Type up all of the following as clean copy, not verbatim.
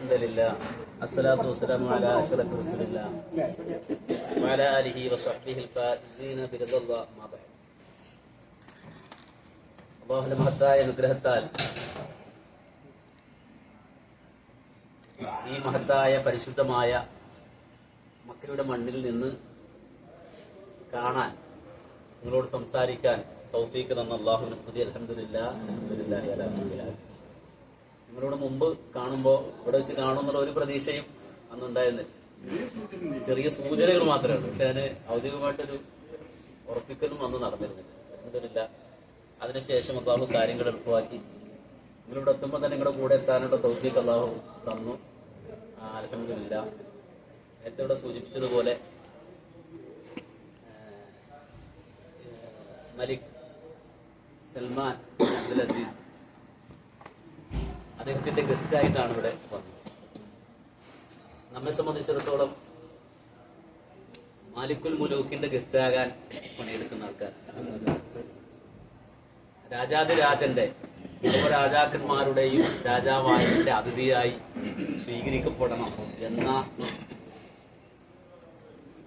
അൽഹംദുലില്ലാഹ് അസ്സലാത്തു വസ്സലാമു അലാ അഷ്റഫി റസൂലില്ലാഹ് വഅലാ ആലിഹി വസഹ്ബിഹിൽ ഫായിസീന ബിറദല്ലാഹ് അമ്മാ ബഅദ്. അല്ലാഹുവിന്റെ മഹത്തായ അനുഗ്രഹത്താൽ ഈ മഹത്തായ പരിശുദ്ധമായ മക്കയുടെ മണ്ണിൽ നിന്ന് കാണാൻ, നിങ്ങളോട് സംസാരിക്കാൻ തൗഫീഖ് തന്ന അല്ലാഹുവിന്റെ സ്തുതി. അൽഹംദുലില്ലാഹ് അൽഹംദുലില്ലാഹി അലാ കുല്ലി ഹാൽ. നിങ്ങളോട് മുമ്പ് കാണുമ്പോൾ ഇവിടെ വെച്ച് കാണുമെന്നുള്ള ഒരു പ്രതീക്ഷയും അന്നുണ്ടായിരുന്നില്ല. ചെറിയ സൂചനകൾ മാത്രമേ ഉള്ളൂ. പക്ഷെ അതിന് ഔദ്യോഗികമായിട്ടൊരു ഉറപ്പിക്കലും അന്ന് നടന്നിരുന്നില്ല. അൽഹംദുലില്ലാഹ് അതിനുശേഷം അല്ലാഹു കാര്യങ്ങൾ എളുപ്പമാക്കി നിങ്ങളിവിടെ എത്തുമ്പോൾ തന്നെ നിങ്ങളുടെ കൂടെ എത്താനുള്ള തൗഫീഖ് അല്ലാഹു തന്നു. അൽഹംദുലില്ലാഹ് നേരത്തെ ഇവിടെ സൂചിപ്പിച്ചതുപോലെ മലിക് സൽമാൻ അബ്ദുൽ അസീസ് അദ്ദേഹത്തിന്റെ ഗസ്റ്റായിട്ടാണ് ഇവിടെ വന്നത്. നമ്മെ സംബന്ധിച്ചിടത്തോളം മാലിക്കുൽ മുലൂക്കിന്റെ ഗസ്റ്റാകാൻ പണിയെടുക്കുന്ന ആൾക്കാർ, രാജാതിരാജന്റെ സർവ്വരാജാക്കന്മാരുടെയും രാജാവായതിന്റെ അതിഥിയായി സ്വീകരിക്കപ്പെടണം എന്ന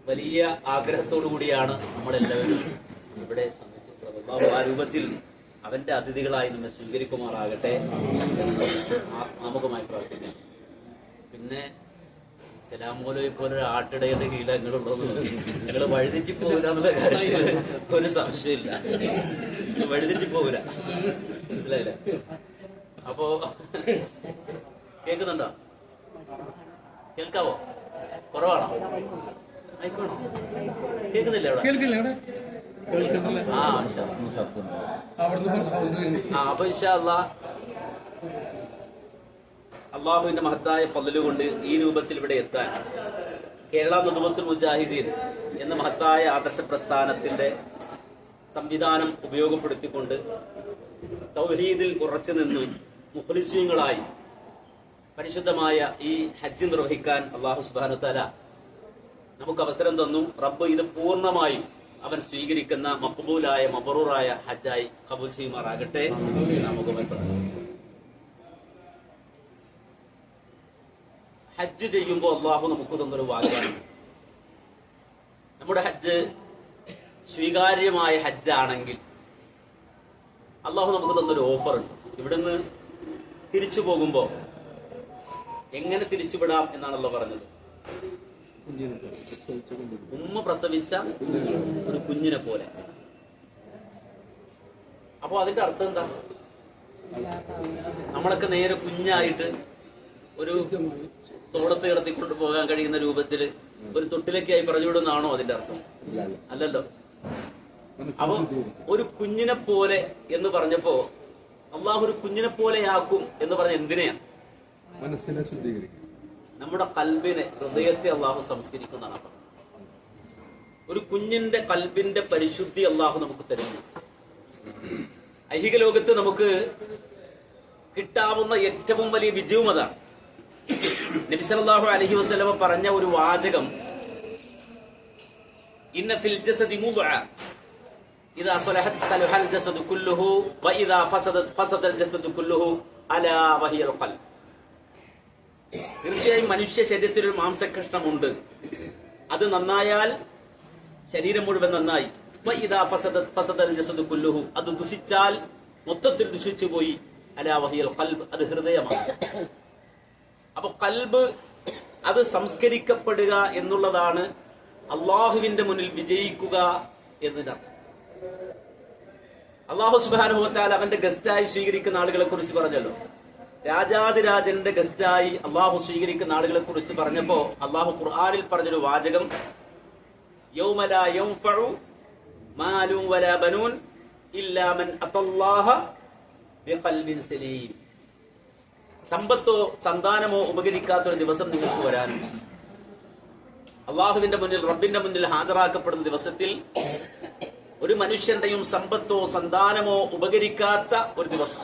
വലിയ ആഗ്രഹത്തോടു കൂടിയാണ് നമ്മളെല്ലാവരും ഇവിടെ സംബന്ധിച്ചിട്ടുള്ളത്. ആ രൂപത്തിൽ അവന്റെ അതിഥികളായി നമ്മെ സ്വീകരിക്കുമാറാകട്ടെ എന്ന് ആത്മാമുഖമായി പ്രാർത്ഥിക്കാം. പിന്നെ സലാമോലയെ പോലെ ഒരു ആട്ടിടയുടെ കീഴിൽ ഞങ്ങളുള്ളത് ഞങ്ങൾ വഴുതിച്ചു പോകില്ല എന്നുള്ള കാര്യത്തിൽ ഒരു സംശയമില്ല. വഴുതിച്ചു പോകില്ല, മനസ്സിലായില്ല? അപ്പോ കേൾക്കുന്നുണ്ടോ? കേൾക്കാവോ? കുറവാണോ? ആയിക്കോണോ? കേൾക്കുന്നില്ല അവിടെ? അപ്പൊ ഇൻഷാ അല്ലാഹ് അള്ളാഹുവിന്റെ മഹത്തായ ഫضല് കൊണ്ട് ഈ രൂപത്തിൽ ഇവിടെ എത്താൻ കേരള നദുവത്തുൽ മുജാഹിദീൻ എന്ന മഹത്തായ ആദർശ പ്രസ്ഥാനത്തിന്റെ സംവിധാനം ഉപയോഗപ്പെടുത്തിക്കൊണ്ട് തൗഹീദിൽ ഉറച്ചു നിന്ന് മുഖ്ലിസീങ്ങളായി പരിശുദ്ധമായ ഈ ഹജ്ജ് നിർവഹിക്കാൻ അല്ലാഹു സുബ്ഹാനഹു വ തആല നമുക്ക് അവസരം തന്നു. റബ്ബ് ഇത് പൂർണ്ണമായും അവൻ സ്വീകരിക്കുന്ന മഖ്ബൂലായ മബ്റൂറായ ഹജ്ജായി ഖബൂൽ ചെയ്യുമാറാകട്ടെ. നമുക്ക് ഹജ്ജ് ചെയ്യുമ്പോൾ അള്ളാഹു നമുക്ക് തന്നൊരു വാഗ്ദാനം, നമ്മുടെ ഹജ്ജ് സ്വീകാര്യമായ ഹജ്ജാണെങ്കിൽ അള്ളാഹു നമുക്ക് തന്നൊരു ഓഫർ ഉണ്ട്. ഇവിടുന്ന് തിരിച്ചു പോകുമ്പോ എങ്ങനെ തിരിച്ചുവിടാം എന്നാണല്ലോ പറഞ്ഞത്. ഉമ്മ പ്രസവിച്ച ഒരു കുഞ്ഞിനെ പോലെ. അപ്പൊ അതിന്റെ അർത്ഥം എന്താ? നമ്മളൊക്കെ നേരെ കുഞ്ഞായിട്ട് ഒരു തോടത്ത് കിടത്തിക്കൊണ്ട് പോകാൻ കഴിയുന്ന രൂപത്തിൽ ഒരു തൊട്ടിലേക്കായി പറഞ്ഞുവിടുന്നാണോ അതിന്റെ അർത്ഥം? അല്ലല്ലോ. അപ്പൊ ഒരു കുഞ്ഞിനെ പോലെ എന്ന് പറഞ്ഞപ്പോ അള്ളാഹു ഒരു കുഞ്ഞിനെ പോലെയാക്കും എന്ന് പറഞ്ഞ എന്തിനെയാണ്? മനസ്സിനെ ശുദ്ധീകരിക്കും. നമ്മുടെ കൽബിനെ, ഹൃദയത്തെ അള്ളാഹു സംസ്കരിക്കുന്നതാണ്. ഒരു കുഞ്ഞിന്റെ കൽബിന്റെ പരിശുദ്ധി അള്ളാഹു നമുക്ക് തരുന്നു. ഐഹിക ലോകത്ത് നമുക്ക് കിട്ടാവുന്ന ഏറ്റവും വലിയ വിജയവും അതാണ്. നബി സല്ലല്ലാഹു അലൈഹി വസല്ലമ പറഞ്ഞ ഒരു വാചകം, ഇന്ന ഫിൽ ജസദി മുദ്അ ഇദാ സലഹത് സലഹൽ ജസദു കുല്ലുഹു വ ഇദാ ഫസദത് ഫസദൽ ജസദു കുല്ലുഹു അലാ വഹിയൽ ഖൽബ്. തീർച്ചയായും മനുഷ്യ ശരീരത്തിൽ ഒരു മാംസകഷ്ണമുണ്ട്. അത് നന്നായാൽ ശരീരം മുഴുവൻ നന്നായി. വഇദാ ഫസദത് ഫസദൽ ജസദു കുല്ലുഹു. അത് ദുഷിച്ചാൽ മൊത്തത്തിൽ ദുഷിച്ചു പോയി. അലാ വഹിയൽ ഖൽബ്. അത് ഹൃദയമാണ്. അപ്പൊ ഖൽബ് അത് സംസ്കരിക്കപ്പെടുക എന്നുള്ളതാണ് അള്ളാഹുവിന്റെ മുന്നിൽ വിജയിക്കുക എന്നതിന്റെ അർത്ഥം. അള്ളാഹു സുബ്ഹാനഹു വ തആല അവന്റെ ഗസ്റ്റായി സ്വീകരിക്കുന്ന ആളുകളെ കുറിച്ച് പറഞ്ഞല്ലോ. രാജാതിരാജന്റെ ഗസ്റ്റായി അള്ളാഹു സ്വീകരിക്കുന്ന ആളുകളെ കുറിച്ച് പറഞ്ഞപ്പോ അള്ളാഹു ഖുർആനിൽ പറഞ്ഞൊരു വാചകം, യൗമ ലാ യൻഫഉ മാലും വലാ ബനൂൻ ഇല്ലാ മൻ അത്തല്ലാഹ ബിഖൽബിൻ സലീം. സമ്പത്തോ സന്താനമോ ഉപകരിക്കാത്തൊരു ദിവസം നിങ്ങൾക്ക് വരാനുണ്ട്. അള്ളാഹുവിന്റെ മുന്നിൽ, റബ്ബിന്റെ മുന്നിൽ ഹാജരാക്കപ്പെടുന്ന ദിവസത്തിൽ ഒരു മനുഷ്യന്റെയും സമ്പത്തോ സന്താനമോ ഉപകരിക്കാത്ത ഒരു ദിവസം.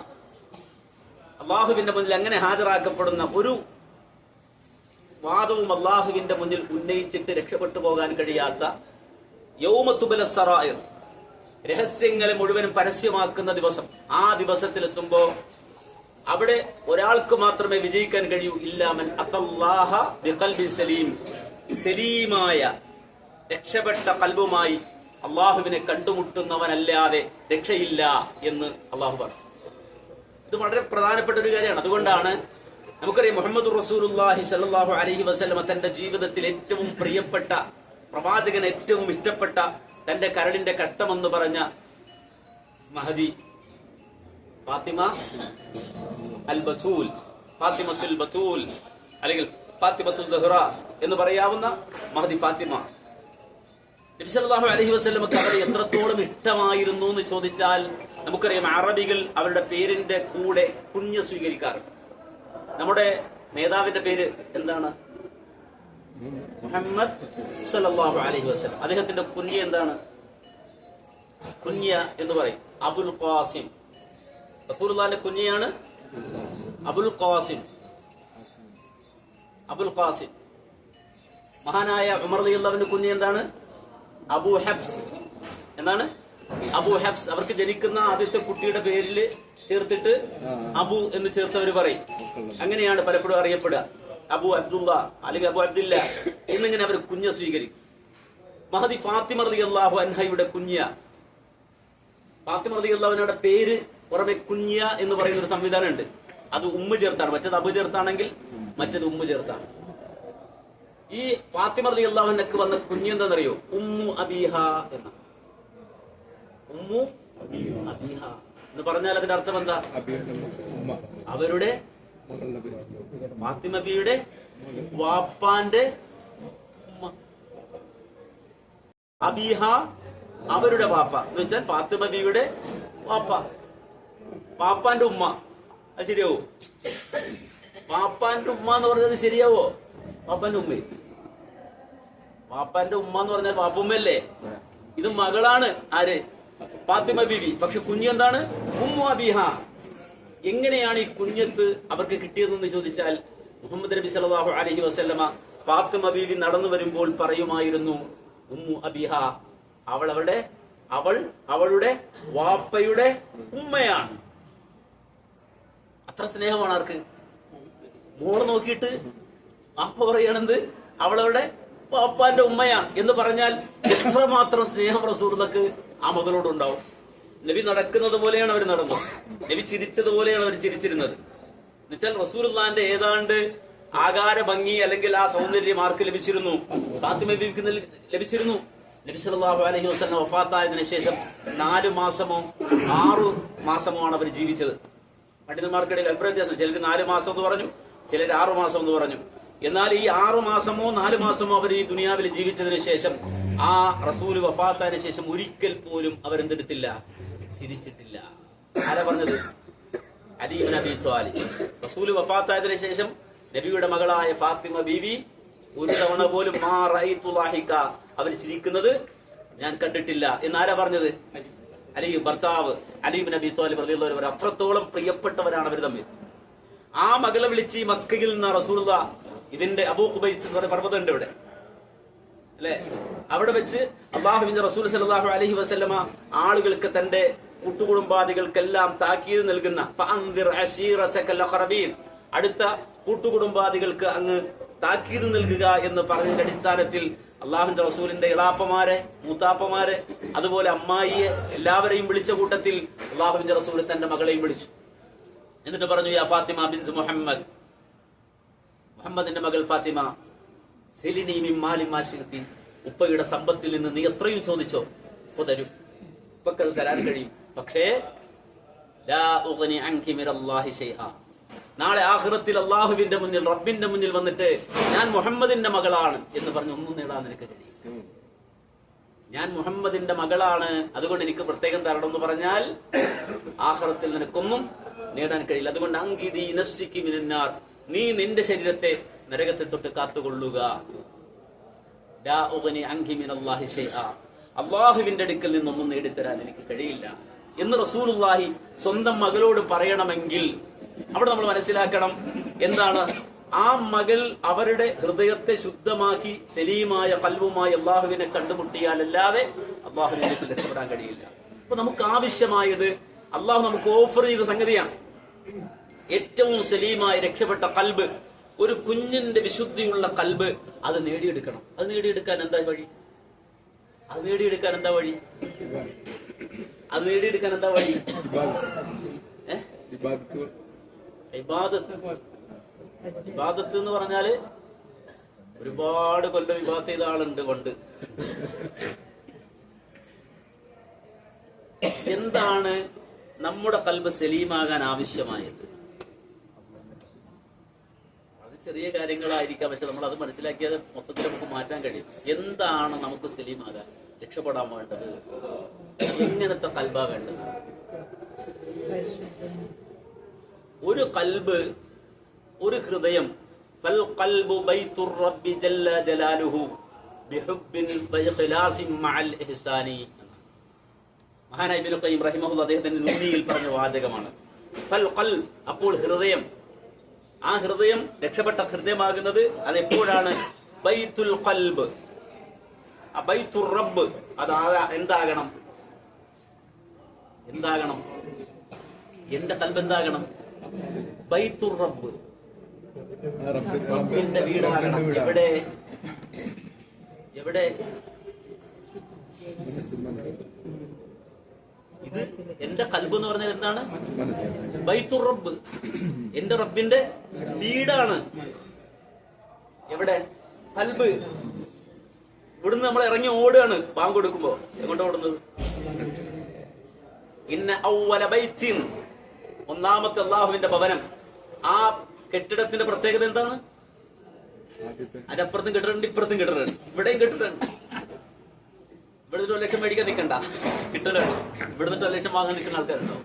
അള്ളാഹുവിന്റെ മുന്നിൽ അങ്ങനെ ഹാജരാക്കപ്പെടുന്ന ഒരു വാദവും അള്ളാഹുവിന്റെ മുന്നിൽ ഉന്നയിച്ചിട്ട് രക്ഷപ്പെട്ടു പോകാൻ കഴിയാത്ത യൗമ തുബ്ല സറായിർ, രഹസ്യങ്ങളെ മുഴുവനും പരസ്യമാക്കുന്ന ദിവസം. ആ ദിവസത്തിലെത്തുമ്പോ അവിടെ ഒരാൾക്ക് മാത്രമേ വിജയിക്കാൻ കഴിയൂ. ഇല്ലാമൻ അത്തല്ലാഹ ബിഖൽബിൻ സലീം, സലീമായ രക്ഷപ്പെട്ട കൽബുമായി അള്ളാഹുവിനെ കണ്ടുമുട്ടുന്നവനല്ലാതെ രക്ഷയില്ല എന്ന് അള്ളാഹു പറഞ്ഞു. ഇത് വളരെ പ്രധാനപ്പെട്ട ഒരു കാര്യമാണ്. അതുകൊണ്ടാണ് നമുക്കറിയാം മുഹമ്മദ് റസൂലുള്ളാഹി സ്വല്ലല്ലാഹു അലൈഹി വസല്ലമ തന്റെ ജീവിതത്തിൽ ഏറ്റവും പ്രിയപ്പെട്ട പ്രവാചകൻ, ഏറ്റവും ഇഷ്ടപ്പെട്ട തന്റെ കരളിന്റെ കട്ടമെന്ന് പറഞ്ഞ മഹദി ഫാത്തിമ അൽ ബത്തൂൽ, ഫാത്തിമത്തുൽ ബത്തൂൽ അല്ലെങ്കിൽ ഫാത്തിമത്തുൽ സഹ്റ എന്ന് പറയാവുന്ന മഹദി ഫാത്തിമ, നബി സല്ലല്ലാഹു അലൈഹി വസല്ലമക്ക് അവരെ എത്രത്തോളം ഇഷ്ടമായിരുന്നു എന്ന് ചോദിച്ചാൽ നമുക്കറിയാം അറബികൾ അവരുടെ പേരിന്റെ കൂടെ കുഞ്ഞ സ്വീകരിക്കാറുണ്ട്. നമ്മുടെ നേതാവിന്റെ പേര് എന്താണ്? മുഹമ്മദ് സല്ലല്ലാഹു അലൈഹി വസല്ലം. അദ്ദേഹത്തിന്റെ കുഞ്ഞ എന്താണ്? കുഞ്ഞ എന്ന് പറയും അബുൽ ഖാസിം. റസൂലുള്ളാഹിന്റെ കുഞ്ഞയാണ് അബുൽ ഖാസിം. Abul Qasim. മഹാനായ ഉമർ റളിയല്ലാഹുവിന്റെ കുഞ്ഞ എന്താണ്? Abu Hafs. എന്താണ്? Abu Hafs. അവർക്ക് ജനിക്കുന്ന ആദ്യത്തെ കുട്ടിയുടെ പേരിൽ ചേർത്തിട്ട് അബു എന്ന് ചേർത്തവർ പറയും. അങ്ങനെയാണ് പലപ്പോഴും അറിയപ്പെടുക. അബു അബ്ദുള്ള അല്ലെങ്കിൽ അബു അബ്ദില്ല എന്നിങ്ങനെ അവർ കുഞ്ഞ സ്വീകരിക്കും. മഹദി ഫാത്തിമ റളിയല്ലാഹു അൻഹയുടെ കുഞ്ഞ. ഫാത്തിമ റളിയല്ലാഹു അൻഹയുടെ പേര് പുറമെ കുഞ്ഞ എന്ന് പറയുന്ന ഒരു സംവിധാനം ഉണ്ട്. അത് ഉമ്മ ചേർത്താണ്. മറ്റേത് അബു ചേർത്താണെങ്കിൽ മറ്റേത് ഉമ്മ ചേർത്താണ്. ഈ ഫാത്തിമ റളിയല്ലാഹു അൻഹയ്ക്ക് വന്ന കുഞ്ഞ് എന്താണെന്നറിയോ? ഉമ്മു അബീഹ എന്ന. ഉമ്മു അബീഹ എന്ന് പറഞ്ഞാൽ അതിന്റെ അർത്ഥം എന്താ? അവരുടെ ഫാത്തിമ ബിയുടെ വാപ്പാന്റെ ഉമ്മ. അബീഹ അവരുടെ വാപ്പ എന്ന് വെച്ചാൽ ഫാത്തിമ ബിയുടെ വാപ്പ, വാപ്പാന്റെ ഉമ്മ. അത് ശരിയാവോ? വാപ്പാന്റെ ഉമ്മ എന്ന് പറഞ്ഞത് ശരിയാവോ? വാപ്പാന്റെ ഉമ്മ. വാപ്പാന്റെ ഉമ്മ എന്ന് പറഞ്ഞാൽ വാപ്പുമ്മല്ലേ? ഇത് മകളാണ്. ആര്? ഫാത്തിമ ബീവി. പക്ഷെ കുഞ്ഞെന്താണ്? ഉമ്മു അബീഹ. എങ്ങനെയാണ് ഈ കുഞ്ഞത്ത് അവർക്ക് കിട്ടിയതെന്ന് ചോദിച്ചാൽ മുഹമ്മദ് നബി സല്ലല്ലാഹു അലൈഹി വസല്ലമ ഫാത്തിമ ബീവി നടന്നു വരുമ്പോൾ പറയുമായിരുന്നു ഉമ്മു അബീഹ, അവളുടെ വാപ്പയുടെ ഉമ്മയാണ്. അത്ര സ്നേഹമാണ് ആർക്ക്? മോള് നോക്കിയിട്ട് വാപ്പ പറയണത് അവളവരുടെ വാപ്പാന്റെ ഉമ്മയാണ് എന്ന് പറഞ്ഞാൽ എത്രമാത്രം സ്നേഹം റസൂലുള്ളാഹിക്ക് ആ മകളോടുണ്ടാവും. നബി നടക്കുന്നത് പോലെയാണ് അവർ നടന്നത്. നബി ചിരിച്ചതുപോലെയാണ് അവർ ചിരിച്ചിരുന്നത്. എന്നുവെച്ചാൽ റസൂലുള്ളാഹിന്റെ ഏതാണ്ട് ആകാര ഭംഗി അല്ലെങ്കിൽ ആ സൗന്ദര്യം ആർക്ക് ലഭിച്ചിരുന്നു? ഫാത്തിമ ബീവിക്ക് ലഭിച്ചിരുന്നു. നബി സല്ലല്ലാഹു അലൈഹി വസല്ലം വഫാത്തായതിനു ശേഷം 4 മാസമോ 6 മാസമോ ആണ് അവർ ജീവിച്ചത്. പണ്ഡിതന്മാർക്കിടയിൽ അഭിപ്രായ വ്യത്യാസം. ചിലർ 4 മാസം എന്ന് പറഞ്ഞു, ചിലർ 6 മാസം എന്ന് പറഞ്ഞു. എന്നാൽ ഈ 6 മാസമോ 4 മാസമോ അവർ ഈ ദുനിയാവിൽ ജീവിച്ചതിന് ശേഷം ആ റസൂല് വഫാത്തായതിനു ശേഷം ഒരിക്കൽ പോലും അവരെന്തെടുത്തില്ല? ചിരിച്ചിട്ടില്ല. ആരാ പറഞ്ഞത്? അലി ഇബ്നു അബീ ത്വാലിബ്. റസൂല് വഫാത്തായതിനു ശേഷം നബിയുടെ മകളായ ഫാത്തിമ ബീവി ഒരു തവണ പോലും മാ റഅയ്തു ളാഹിക, അവർ ചിരിക്കുന്നത് ഞാൻ കണ്ടിട്ടില്ല എന്നാരാ പറഞ്ഞത്? അലി, ഭർത്താവ് അലി ഇബ്നു അബീ ത്വാലിബ് റളിയല്ലാഹു അൻഹു. അത്രത്തോളം പ്രിയപ്പെട്ടവരാണ് അവർ തമ്മിൽ. ആ മകളെ വിളിച്ച് മക്കയിൽ നിന്ന് റസൂലുള്ളാഹി, ഇതിന്റെ അബൂ ഖുബൈസ് എന്ന് പറയുന്ന പർവ്വതമുണ്ട് ഇവിടെ അല്ലെ, അവിടെ വെച്ച് അല്ലാഹുവിന്റെ റസൂൽ സല്ലല്ലാഹു അലൈഹി വസല്ലമ ആളുകൾക്ക്, തന്റെ കൂട്ടുകുടുംബാദികൾക്കെല്ലാം താക്കീത് നൽകുന്ന ഫഅൻദിർ അശീറതകൽ അഖറബീൻ, അടുത്ത കൂട്ടുകുടുംബാദികൾക്ക് അങ്ങ് താക്കീത് നൽകുക എന്ന് പറഞ്ഞതിന്റെ അടിസ്ഥാനത്തിൽ അള്ളാഹുവിന്റെ റസൂലിന്റെ ഇളാപ്പമാരെ, മൂത്താപ്പമാരെ, അതുപോലെ അമ്മായിയെ എല്ലാവരെയും വിളിച്ച കൂട്ടത്തിൽ അള്ളാഹുവിന്റെ റസൂൽ തന്റെ മകളെയും വിളിച്ചു. എന്നിട്ട് പറഞ്ഞു, യാ ഫാത്തിമ ബിൻത് മുഹമ്മദ്, മുഹമ്മദിന്റെ മകൾ ഫാത്തിമ, സെലിനി മിൻ മാലി മാ ശിഅ്തി, ഉപ്പയുടെ സമ്പത്തിൽ നിന്ന് നീ എത്രയും ചോദിച്ചോ, ഉപ്പ തരും, ഉപ്പക്കത് തരാൻ കഴിയും. പക്ഷേ ലാ ഉഗ്നി അൻകി മിനല്ലാഹി ശൈഅ, നാളെ ആഖിറത്തിൽ അള്ളാഹുവിന്റെ മുന്നിൽ, റബ്ബിന്റെ മുന്നിൽ വന്നിട്ട് ഞാൻ മുഹമ്മദിന്റെ മകളാണ് എന്ന് പറഞ്ഞ് ഒന്നും നേടാൻ നിനക്ക് കഴിയും. ഞാൻ മുഹമ്മദിന്റെ മകളാണ്, അതുകൊണ്ട് എനിക്ക് പ്രത്യേകം തരണം എന്ന് പറഞ്ഞാൽ ആഖിറത്തിൽ നിനക്കൊന്നും നേടാൻ കഴിയില്ല. അതുകൊണ്ട് അങ്കിദി നഫ്സികി മിനന്നാർ, നീ നിന്റെ ശരീരത്തെ നരകത്തെ തൊട്ട് കാത്തുകൊള്ളുക. ലാ ഉഗ്നി അൻകി മിനല്ലാഹി ശൈഅ, അള്ളാഹുവിന്റെ അടുക്കൽ നിന്നൊന്നും നേടിത്തരാൻ എനിക്ക് കഴിയില്ല എന്ന് റസൂലുള്ളാഹി സ്വന്തം മകളോട് പറയണമെങ്കിൽ അവിടെ നമ്മൾ മനസ്സിലാക്കണം എന്താണ്? ആ മകൾ അവരുടെ ഹൃദയത്തെ ശുദ്ധമാക്കി സലീമായ ഖൽബുമായി അള്ളാഹുവിനെ കണ്ടുമുട്ടിയാലല്ലാതെ അള്ളാഹുവിനെ രക്ഷപ്പെടാൻ കഴിയില്ല. അപ്പൊ നമുക്ക് ആവശ്യമായത് അള്ളാഹു നമുക്ക് ഓഫർ ചെയ്ത സംഗതിയാണ്. ഏറ്റവും സലീമായി രക്ഷപ്പെട്ട കൽബ്, ഒരു കുഞ്ഞിന്റെ വിശുദ്ധിയുള്ള കൽബ്, അത് നേടിയെടുക്കണം. അത് നേടിയെടുക്കാൻ എന്താ വഴി? അത് നേടിയെടുക്കാൻ എന്താ വഴി? അത് നേടിയെടുക്കാൻ എന്താ വഴി? ഇബാദത്ത്. ഇബാദത്ത് എന്ന് പറഞ്ഞാല് ഒരുപാട് കൊല്ലം ഇബാദത്ത് ചെയ്ത ആളുണ്ട് പണ്ട്. എന്താണ് നമ്മുടെ കൽബ് സലീമാകാൻ ആവശ്യമായത്? അത് ചെറിയ കാര്യങ്ങളായിരിക്കാം, പക്ഷെ നമ്മൾ അത് മനസ്സിലാക്കിയത് മൊത്തത്തിൽ നമുക്ക് മാറ്റാൻ കഴിയും. എന്താണ് നമുക്ക് സലീമാകാൻ, രക്ഷപ്പെടാൻ വേണ്ടത്? എങ്ങനത്തെ കൽബാ വേണ്ടത്? ഒരു കൽബ്, ഒരു ഹൃദയം, ഫൽ ഖൽബു ബൈത്തുർ റബ്ബി ജല്ല ജലാലുഹു ബിഹുബ്ബിൻ വഇഖ്ലാസിൻ മഅൽ ഇഹ്സാനി. മഹാനായ ഇബ്നു ഖയ്യിം റഹിമഹുല്ലാഹ് അദ്ദേഹത്തിന്റെ നൂനിയിൽ പറഞ്ഞ വാചകമാണ്. ഫൽ ഖൽബ്, അപ്പോൾ ഹൃദയം. ആ ഹൃദയം രക്ഷപ്പെട്ട ഹൃദയമാകുന്നത് അത് എപ്പോഴാണ്? ബൈത്തുൽ ഖൽബ്, ബൈത്തുർ റബ്ബ്. അത് എന്താകണം? എന്താകണം? എന്റെ കൽബ് എന്താകണം? ബൈത്തുർ റബ്ബ്, റബ്ബിന്റെ വീടാകണം. എവിടെ? എവിടെ? ഇത് എന്റെ കൽബ് എന്ന് പറഞ്ഞാൽ എന്താണ്? ബൈത്തുർ റബ്ബ്, എന്റെ റബ്ബിന്റെ വീടാണ്. എവിടെ? കൽബ്. ഇവിടുന്ന് നമ്മൾ ഇറങ്ങി ഓടുകയാണ് ബാങ്ക് കൊടുക്കുമ്പോ. എങ്ങോട്ടാ ഓടുന്നത്? ഇന്ന ഔവല ബൈത്തിൻ, ഒന്നാമത്തെ അല്ലാഹുവിന്റെ ഭവനം. ആ കെട്ടിടത്തിന്റെ പ്രത്യേകത എന്താണ്? അതിനപ്പുറത്തും കെട്ടിടമുണ്ട്, ഇപ്പുറത്തും കെട്ടിടമുണ്ട്, ഇവിടെയും കെട്ടിടമുണ്ട്. ഇവിടുന്ന് 1 ലക്ഷം മേടിക്കാൻ നിൽക്കണ്ട, കിട്ടലാണ്. ഇവിടുന്ന് 1 ലക്ഷം വാങ്ങാൻ നിൽക്കുന്ന ആൾക്കാരുണ്ടോ?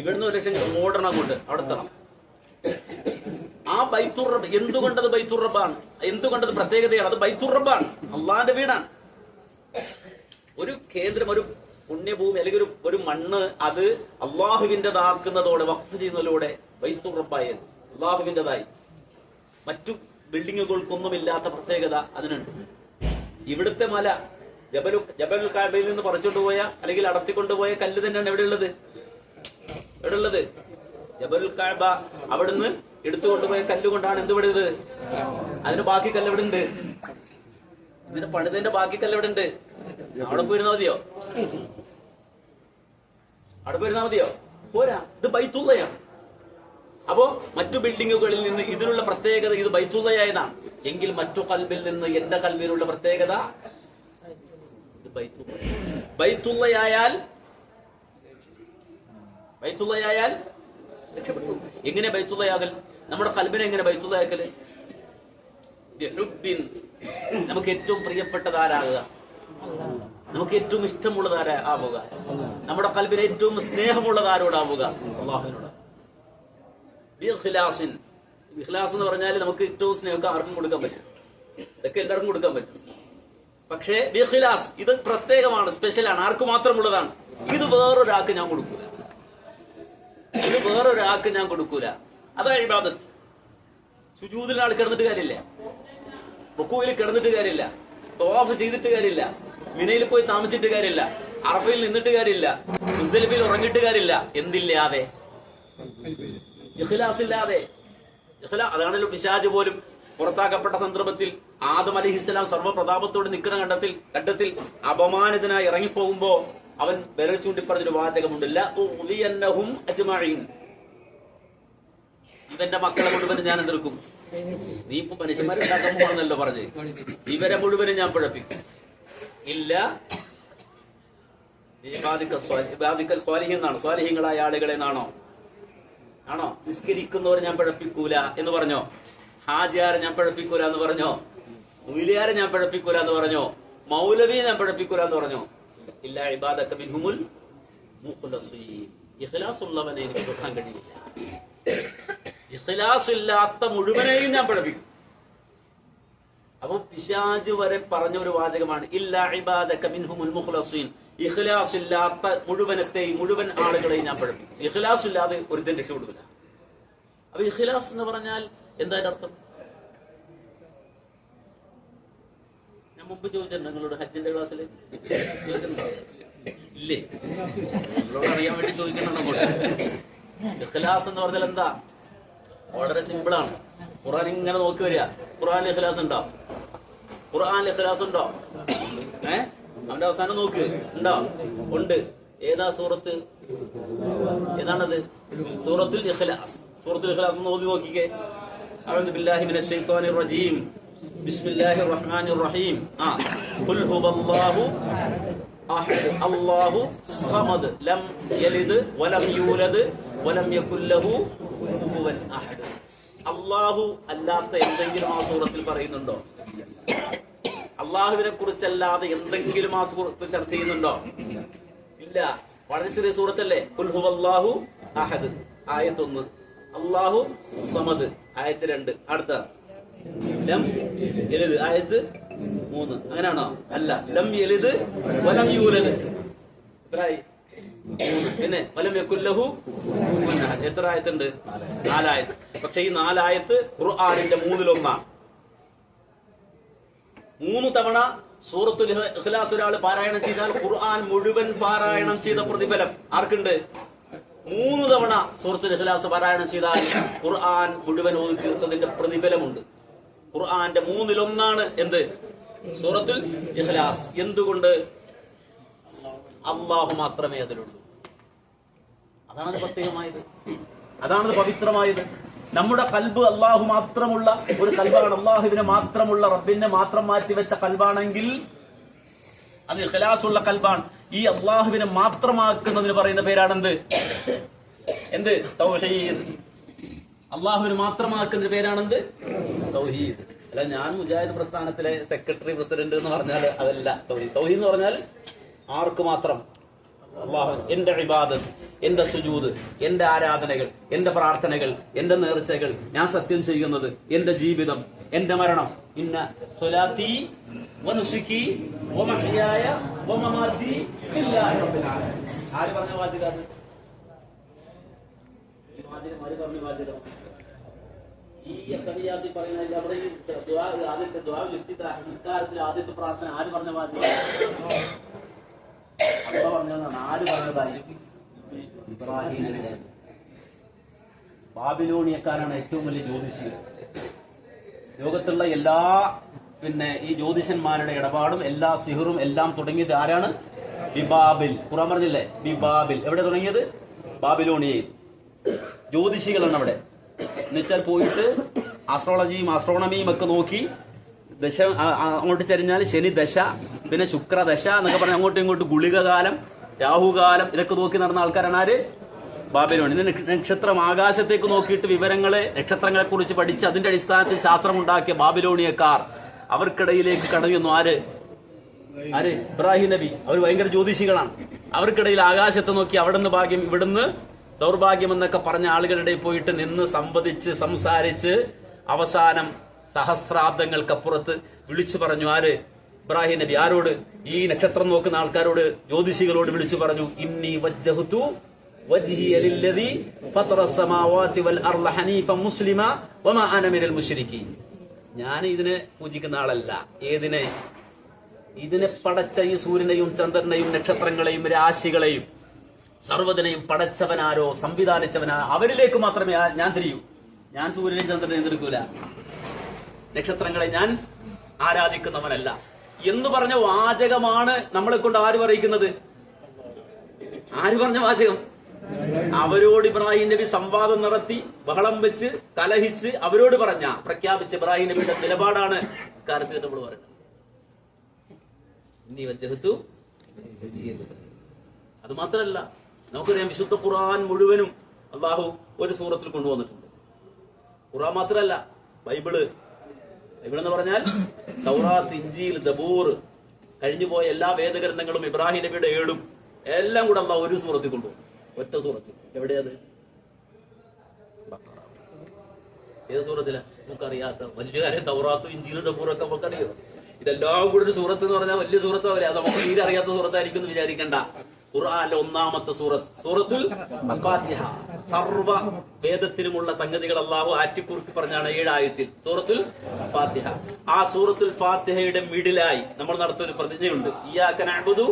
ഇവിടുന്ന് 1 ലക്ഷം ഓടണം, അങ്ങോട്ട് അവിടെ എത്തണം. ആ ബൈത്തുർ റബ്ബ്, എന്തുകൊണ്ടത് ബൈത്തുർ റബ്ബാണ്? എന്തുകൊണ്ടത് പ്രത്യേകതയാണ്? അത് ബൈത്തുർ റബ്ബാണ്, അള്ളാന്റെ വീടാണ്. ഒരു കേന്ദ്രം, ഒരു പുണ്യഭൂമി അല്ലെങ്കിൽ ഒരു മണ്ണ്, അത് അള്ളാഹുവിന്റേതാക്കുന്നതോടെ, വഖഫ് ചെയ്യുന്നതിലൂടെ ബൈത്തുർ റബ്ബായി, അള്ളാഹുവിന്റേതായി. മറ്റു ബിൽഡിങ്ങുകൾക്കൊന്നുമില്ലാത്ത പ്രത്യേകത അതിനുണ്ട്. ഇവിടുത്തെ മല, ജബലുൽ കഅബയിൽ നിന്ന് പറിച്ചുകൊണ്ടുപോയ അല്ലെങ്കിൽ അടർത്തിക്കൊണ്ടുപോയ കല്ല് തന്നെയാണ് എവിടെയുള്ളത്? എവിടെയുള്ളത്? ജബലുൽ കഅബ. അവിടുന്ന് എടുത്തുകൊണ്ടുപോയ കല്ലുകൊണ്ടാണ് എന്ത് പണിത്? അതിന് ബാക്കി കല്ല് എവിടെ ഉണ്ട്? ഇതിന് പണിതതിന്റെ ബാക്കി കല്ല് എവിടെ ഉണ്ട്? അവിടെ പോയിരുന്നാ മതിയോ? അവിടെ പോയിരുന്നാ മതിയോ? പോരാ, ഇത് ബൈത്തുള്ളയാണ്. അപ്പോ മറ്റു ബിൽഡിങ്ങുകളിൽ നിന്ന് ഇതിനുള്ള പ്രത്യേകത, ഇത് ബൈത്തുള്ളയായതാണ്. എങ്കിൽ മറ്റു കൽബിൽ നിന്ന് എന്റെ കൽബിലുള്ള പ്രത്യേകത ഇത് ബൈത്തുള്ളയായാൽ രക്ഷപ്പെട്ടു. എങ്ങനെ ബൈത്തുള്ളയാകൽ? നമ്മുടെ കൽബിനെ എങ്ങനെ ബൈത്തുള്ളയാക്കല്? നമുക്ക് ഏറ്റവും പ്രിയപ്പെട്ടതാരാകുക, നമുക്ക് ഏറ്റവും ഇഷ്ടമുള്ളതാവുക, നമ്മുടെ കൽബിന് ഏറ്റവും സ്നേഹമുള്ളതാരോടാവുക? അള്ളാഹുവിനോട്. ഇഖ്ലാസ് എന്ന് പറഞ്ഞാൽ നമുക്ക് ഏറ്റവും സ്നേഹമൊക്കെ ആർക്കും കൊടുക്കാൻ പറ്റും, ഇതൊക്കെ എല്ലാവർക്കും കൊടുക്കാൻ പറ്റും. പക്ഷേ ഇഖ്ലാസ് ഇത് പ്രത്യേകമാണ്, സ്പെഷ്യലാണ്, ആർക്ക് മാത്രമുള്ളതാണ്. ഇത് വേറൊരാൾക്ക് ഞാൻ കൊടുക്കൂല, ഇത് വേറൊരാൾക്ക് ഞാൻ കൊടുക്കൂല. അതാണ് ഇബാദത്ത്. സുജൂദിൽ ആൾ കിടന്നിട്ട് കാര്യമില്ല, റുക്കൂയിൽ കിടന്നിട്ട് കാര്യമില്ല, തവാഫ് ചെയ്തിട്ട് കാര്യമില്ല, മിനയിൽ പോയി താമസിച്ചിട്ട് കാര്യമില്ല, അറഫയിൽ നിന്നിട്ട് കാര്യമില്ല, മുസ്ദലിഫയിൽ ഉറങ്ങിട്ട് കാര്യമില്ല. എന്തില്ലാതെ? ഇഖ്ലാസ് ഇല്ലാതെ. അതാണല്ലോ പിശാച് പോലും പുറത്താക്കപ്പെട്ട സന്ദർഭത്തിൽ ആദം അലൈഹിസ്സലാം സർവ്വപ്രതാപത്തോട് നിൽക്കുന്ന ഘട്ടത്തിൽ അപമാനിതനായി ഇറങ്ങിപ്പോകുമ്പോ അവൻ വിരൽ ചൂണ്ടി പറഞ്ഞൊരു വാചകമുണ്ട്, ലഉളിയന്നഹും അജ്മഈൻ. ഇവന്റെ മക്കളെ മുഴുവനും ഞാൻ എന്തെടുക്കും? നീ ഇപ്പൊ മനുഷ്യന്മാരെ ഉണ്ടാക്കാൻ പോകണമെന്നല്ലോ പറഞ്ഞ്, ഇവരെ മുഴുവനും ഞാൻ പിഴപ്പിക്കും. ഇല്ല സ്വാലിഹീന്നാണ്, സ്വാലിഹീങ്ങളായ ആളുകളെ ആണോ? നിസ്കരിക്കുന്നവരെ ഞാൻ പിഴപ്പിക്കൂല എന്ന് പറഞ്ഞോ? ഹാജിയാരെ ഞാൻ പിഴപ്പിക്കൂല എന്ന് പറഞ്ഞോ? മുയിലിയാരെ ഞാൻ പിഴപ്പിക്കൂല എന്ന് പറഞ്ഞോ? മൗലവിയെ ഞാൻ പിഴപ്പിക്കൂല എന്ന് പറഞ്ഞോ? ഇല്ല, ഇബാദക മിൻഹുമുൽ മുഖ്ലസീൻ. ഇഖ്ലാസ് ഉള്ളവനെ എനിക്ക് തൊടാൻ കഴിയില്ല. ഇഖ്ലാസ് ഇല്ലാത്ത മുഴുവനെയും ഞാൻ പിഴപ്പിക്കും. അപ്പൊ പിശാച് വരെ പറഞ്ഞ ഒരു വാചകമാണ്, ഇല്ലാ ഇബാദക മിൻഹുമുൽ മുഖ്ലസീൻ. ഇഖ്ലാസ് ഇല്ലാത്ത മുഴുവൻ ആളുകളെയും ഞാൻ പഠിപ്പിക്കും. ഇഖ്ലാസ് ഇല്ലാതെ ഒരുത്തൻ രക്ഷപ്പെടില്ല. അപ്പൊ ഇഖ്ലാസ് എന്ന് പറഞ്ഞാൽ എന്താ അർത്ഥം? ഞാൻ മുമ്പ് ചോദിച്ചിട്ടുണ്ട് നിങ്ങളോട്, ഹജ്ജിന്റെ ക്ലാസ്സിൽ ചോദിച്ചിട്ടുണ്ടോ? ഇല്ലേ? നിങ്ങളോട് അറിയാൻ വേണ്ടി ചോദിക്കുന്നുണ്ടോ? ഇഖ്ലാസ് എന്ന് പറഞ്ഞാൽ എന്താ? വളരെ സിമ്പിൾ ആണ്. ഖുർആൻ ഇങ്ങനെ നോക്കി വരിക. ഖുർആനിൽ ഇഖ്ലാസ് ഉണ്ടോ? ഖുർആനിൽ ഇഖ്ലാസ് ഉണ്ടോ? അവന്റെ അവസാനം നോക്ക്, ഉണ്ടോ? ഉണ്ട്. ഏതാ സൂറത്ത്? ഏതാണത്? സൂറത്തുൽ ഇഖ്ലാസ്. സൂറത്തുൽ ഇഖ്ലാസ് ഒന്ന് ഓതി നോക്കിക്കേ. അഊദു ബില്ലാഹി മിനശ് ശൈത്വാനിർ റജീം. ബിസ്മില്ലാഹിർ റഹ്മാനിർ റഹീം. ഖുൽ ഹുവല്ലാഹു അഹദ് അല്ലാഹു സമദ് ലം യലിദ് വലം യൂലദ് വലം യകുൽ ലഹു കുഫുവൻ അഹദ്. അല്ലാഹു അല്ലാത്ത എന്തെങ്കിലും ആ സൂറത്തിൽ പറയുന്നുണ്ടോ? അള്ളാഹുവിനെ കുറിച്ചല്ലാതെ എന്തെങ്കിലും ആ സൂറത്ത് ചർച്ച ചെയ്യുന്നുണ്ടോ? ഇല്ല. വളരെ ചെറിയ സൂറത്തല്ലേ? ഖുൽ ഹുവല്ലാഹു അഹദ് ആയത്ത് 1, അല്ലാഹു സമദ് ആയത്ത് 2, അടുത്ത ലം യലിദ് ആയത്ത് 3. അങ്ങനെയാണോ? അല്ല. ലം യലിദ് വലം യൂലദ് എത്രയായി? 3. പിന്നെ വലം യകുൽ ലഹു കുഫുവൻ അഹദ് എത്ര ആയത്തുണ്ട്? 4 ആയത്ത്. പക്ഷെ ഈ 4 ആയത്ത് ഖുർആനിന്റെ 1/3. 3 തവണ സൂറത്തുൽ ഇഖ്ലാസ് ഒരാൾ പാരായണം ചെയ്താൽ ഖുർആൻ മുഴുവൻ പാരായണം ചെയ്ത പ്രതിഫലം ആർക്കുണ്ട്? 3 തവണ സൂറത്തുൽ ഇഖ്ലാസ് പാരായണം ചെയ്താൽ ഖുർആൻ മുഴുവൻ ഓതി തീർത്തതിന്റെ പ്രതിഫലമുണ്ട്. ഖുർആന്റെ 1/3 എന്ത്? സൂറത്തുൽ ഇഖ്ലാസ്. എന്തുകൊണ്ട്? അള്ളാഹു മാത്രമേ അതിലുള്ളൂ. അതാണ് പ്രത്യേകമായത്, അതാണ് പവിത്രമായത്. നമ്മുടെ കൽബ് അള്ളാഹു മാത്രമുള്ള ഒരു കൽബാണ്. അള്ളാഹുവിനെ മാത്രമുള്ള, റബ്ബിനെ മാത്രം മാറ്റിവെച്ച കൽബാണെങ്കിൽ അത് ഇഖ്ലാസുള്ള കൽബാണ്. ഈ അള്ളാഹുവിനെ മാത്രമാക്കുന്നതിന് പറയുന്ന പേരാണെന്ത്? എന്ത്? തൗഹീദ്. അള്ളാഹുവിനെ മാത്രമാക്കുന്ന പേരാണെന്ത്? തൗഹീദ്. അല്ല, ഞാൻ മുജാഹിദ് പ്രസ്ഥാനത്തിലെ സെക്രട്ടറി പ്രസിഡന്റ് എന്ന് പറഞ്ഞാൽ അതല്ല തൗഹീദ്. തൗഹീദ് എന്ന് പറഞ്ഞാൽ ആർക്ക് മാത്രം? അള്ളാഹു. എന്റെ ഇബാദത്ത്, എന്റെ സുജൂദ്, എന്റെ ആരാധനകൾ, എന്റെ പ്രാർത്ഥനകൾ, എന്റെ നേർച്ചകൾ, ഞാൻ സത്യം ചെയ്യുന്നത്, എന്റെ ജീവിതം, എന്റെ മരണം, ഇന്ന സ്വലാത്തി വനുസുക്കി വമഹ്യായ വമമാതി ലില്ലാഹി റബ്ബിൽ ആലമീൻ. ആര് പറഞ്ഞ വാചകം? ഈ വാചകം ആര് പറഞ്ഞ വാചകം? ഈ തഹിയ്യാത്തിൽ പറയുന്ന അവിടെ ഈ ദുആ, ആദ്യത്തെ ദുആ ഇഫ്തിതാഹ്, നിസ്കാരത്തിൽ ആദ്യത്തെ പ്രാർത്ഥന ആര് പറഞ്ഞ വാചകം? അള്ളാഹു പറഞ്ഞതാണ്. ആര് പറഞ്ഞതായി? ഇബ്രാഹിം. ബാബിലോണിയക്കാരാണ് ഏറ്റവും വലിയ ജ്യോതിഷികൾ. ലോകത്തുള്ള എല്ലാ ഈ ജ്യോതിഷന്മാരുടെ ഇടപാടും എല്ലാ സിഹറും എല്ലാം തുടങ്ങിയത് ആരാണ്? ബിബാബിൽ. ഖുർആൻ പറഞ്ഞില്ലേ? ബിബാബിൽ. എവിടെ തുടങ്ങിയത്? ബാബിലോണിയയിൽ. ജ്യോതിഷികളാണ് അവിടെ. എന്നുവെച്ചാൽ പോയിട്ട് ആസ്ട്രോളജിയും ആസ്ട്രോണമിയും ഒക്കെ നോക്കി ദശ അങ്ങോട്ട് ചരിഞ്ഞാൽ ശനി ദശ, പിന്നെ ശുക്രദശ എന്നൊക്കെ പറഞ്ഞ് അങ്ങോട്ടും ഇങ്ങോട്ടും ഗുളികകാലം, രാഹുകാലം, ഇതൊക്കെ നോക്കി നടന്ന ആൾക്കാരാണ് ആര്? ബാബിലോൺ. നക്ഷത്രം ആകാശത്തേക്ക് നോക്കിയിട്ട് വിവരങ്ങളെ, നക്ഷത്രങ്ങളെ കുറിച്ച് പഠിച്ച് അതിന്റെ അടിസ്ഥാനത്തിൽ ശാസ്ത്രം ഉണ്ടാക്കിയ ബാബിലോണിയക്കാർ. അവർക്കിടയിലേക്ക് കടന്നു വന്നു ആര്? ഇബ്രാഹിം നബി. അവർ ഭയങ്കര ജ്യോതിഷികളാണ്. അവർക്കിടയിൽ ആകാശത്തെ നോക്കി അവിടുന്ന് ഭാഗ്യം ഇവിടുന്ന് ദൗർഭാഗ്യം എന്നൊക്കെ പറഞ്ഞ ആളുകളുടെ പോയിട്ട് നിന്ന് സംവദിച്ച് സംസാരിച്ച് അവസാനം സഹസ്രാബ്ദങ്ങൾക്കപ്പുറത്ത് വിളിച്ചു പറഞ്ഞു ആര്? ഇബ്രാഹിം നബി. ആരോട്? ഈ നക്ഷത്രം നോക്കുന്ന ആൾക്കാരോട്, ജ്യോതിഷികളോട് വിളിച്ചു പറഞ്ഞു, ഇന്നി വജ്ജഹ്തു വജ്ഹിയ ലില്ലദി ഫത്തറസ് സമാവാതി വൽ അർള ഹനീഫൻ മുസ്ലിമ വമാ അന മിനൽ മുശ്രിക്കീൻ. ഞാൻ ഇതിനെ പൂജിക്കുന്ന ആളല്ല. ഏതിനെ? ഇതിനെ പടച്ച ഈ സൂര്യനെയും ചന്ദ്രനെയും നക്ഷത്രങ്ങളെയും രാശികളെയും സർവ്വതിനെയും പടച്ചവനാരോ സംവിധാനിച്ചവനാരോ അവരിലേക്ക് മാത്രമേ ഞാൻ തിരിയൂ. ഞാൻ സൂര്യനെയും ചന്ദ്രനെയും എതിർക്കൂല, നക്ഷത്രങ്ങളെ ഞാൻ ആരാധിക്കുന്നവനല്ല എന്ന് പറഞ്ഞ വാചകമാണ് നമ്മളെ കൊണ്ട് ആര് പറയിക്കുന്നത്? ആര് പറഞ്ഞ വാചകം? അവരോട് ഇബ്രാഹിം നബി സംവാദം നടത്തി, ബഹളം വെച്ച്, കലഹിച്ച് അവരോട് പ്രഖ്യാപിച്ച ഇബ്രാഹിം നബിയുടെ നിലപാടാണ് നിസ്കാരത്തിൽ നമ്മൾ പറയുന്നത്. ഇന്നി വജ്ജഹ്തു. അത് മാത്രമല്ല, നമുക്കറിയാം വിശുദ്ധ ഖുർആൻ മുഴുവനും അള്ളാഹു ഒരു സൂറത്തിൽ കൊണ്ടുവന്നിട്ടുണ്ട്. ഖുർആൻ മാത്രമല്ല, ബൈബിള് എന്ന് പറഞ്ഞാൽ തൗറാത്ത്, ഇഞ്ചീൽ, സബൂർ, കഴിഞ്ഞുപോയ എല്ലാ വേദഗ്രന്ഥങ്ങളും ഇബ്രാഹിം നബിയുടെ ഏടും എല്ലാം കൂടെ അള്ളാഹു ഒരു സൂറത്തിൽ കൊണ്ടുപോകും. ഒറ്റ സൂറത്തിൽ. എവിടെയത്? ഏത് സൂറത്തിലാ? നമുക്കറിയാത്ത വലിയ കാര്യം തൗറാത്തും ഇഞ്ചീലും സബൂറൊക്കെ നമുക്കറിയോ? ഇതെല്ലാം കൂടെ ഒരു സൂറത്ത് എന്ന് പറഞ്ഞാൽ വലിയ സൂറത്ത് പോലെ. അത് നമുക്ക് തീരെ അറിയാത്ത സൂറത്തായിരിക്കും എന്ന് വിചാരിക്കണ്ട. ഖുർആനിലെ ഒന്നാമത്തെ സൂറത്ത് സൂറത്തുൽ ഫാത്തിഹ. സർവ വേദത്തിലുമുള്ള സംഗതികൾ അള്ളാഹു ആറ്റിക്കുറുക്കി പറഞ്ഞാണ് 7 ആയത്തിൽ സൂറത്തുൽ ഫാത്തിഹ. ആ സൂറത്തുൽ ഫാത്തിഹയുടെ മിഡിലായി നമ്മൾ നടത്തുന്ന ഒരു പ്രതിജ്ഞയുണ്ട്, ഇയ്യാക നഅ്ബുദു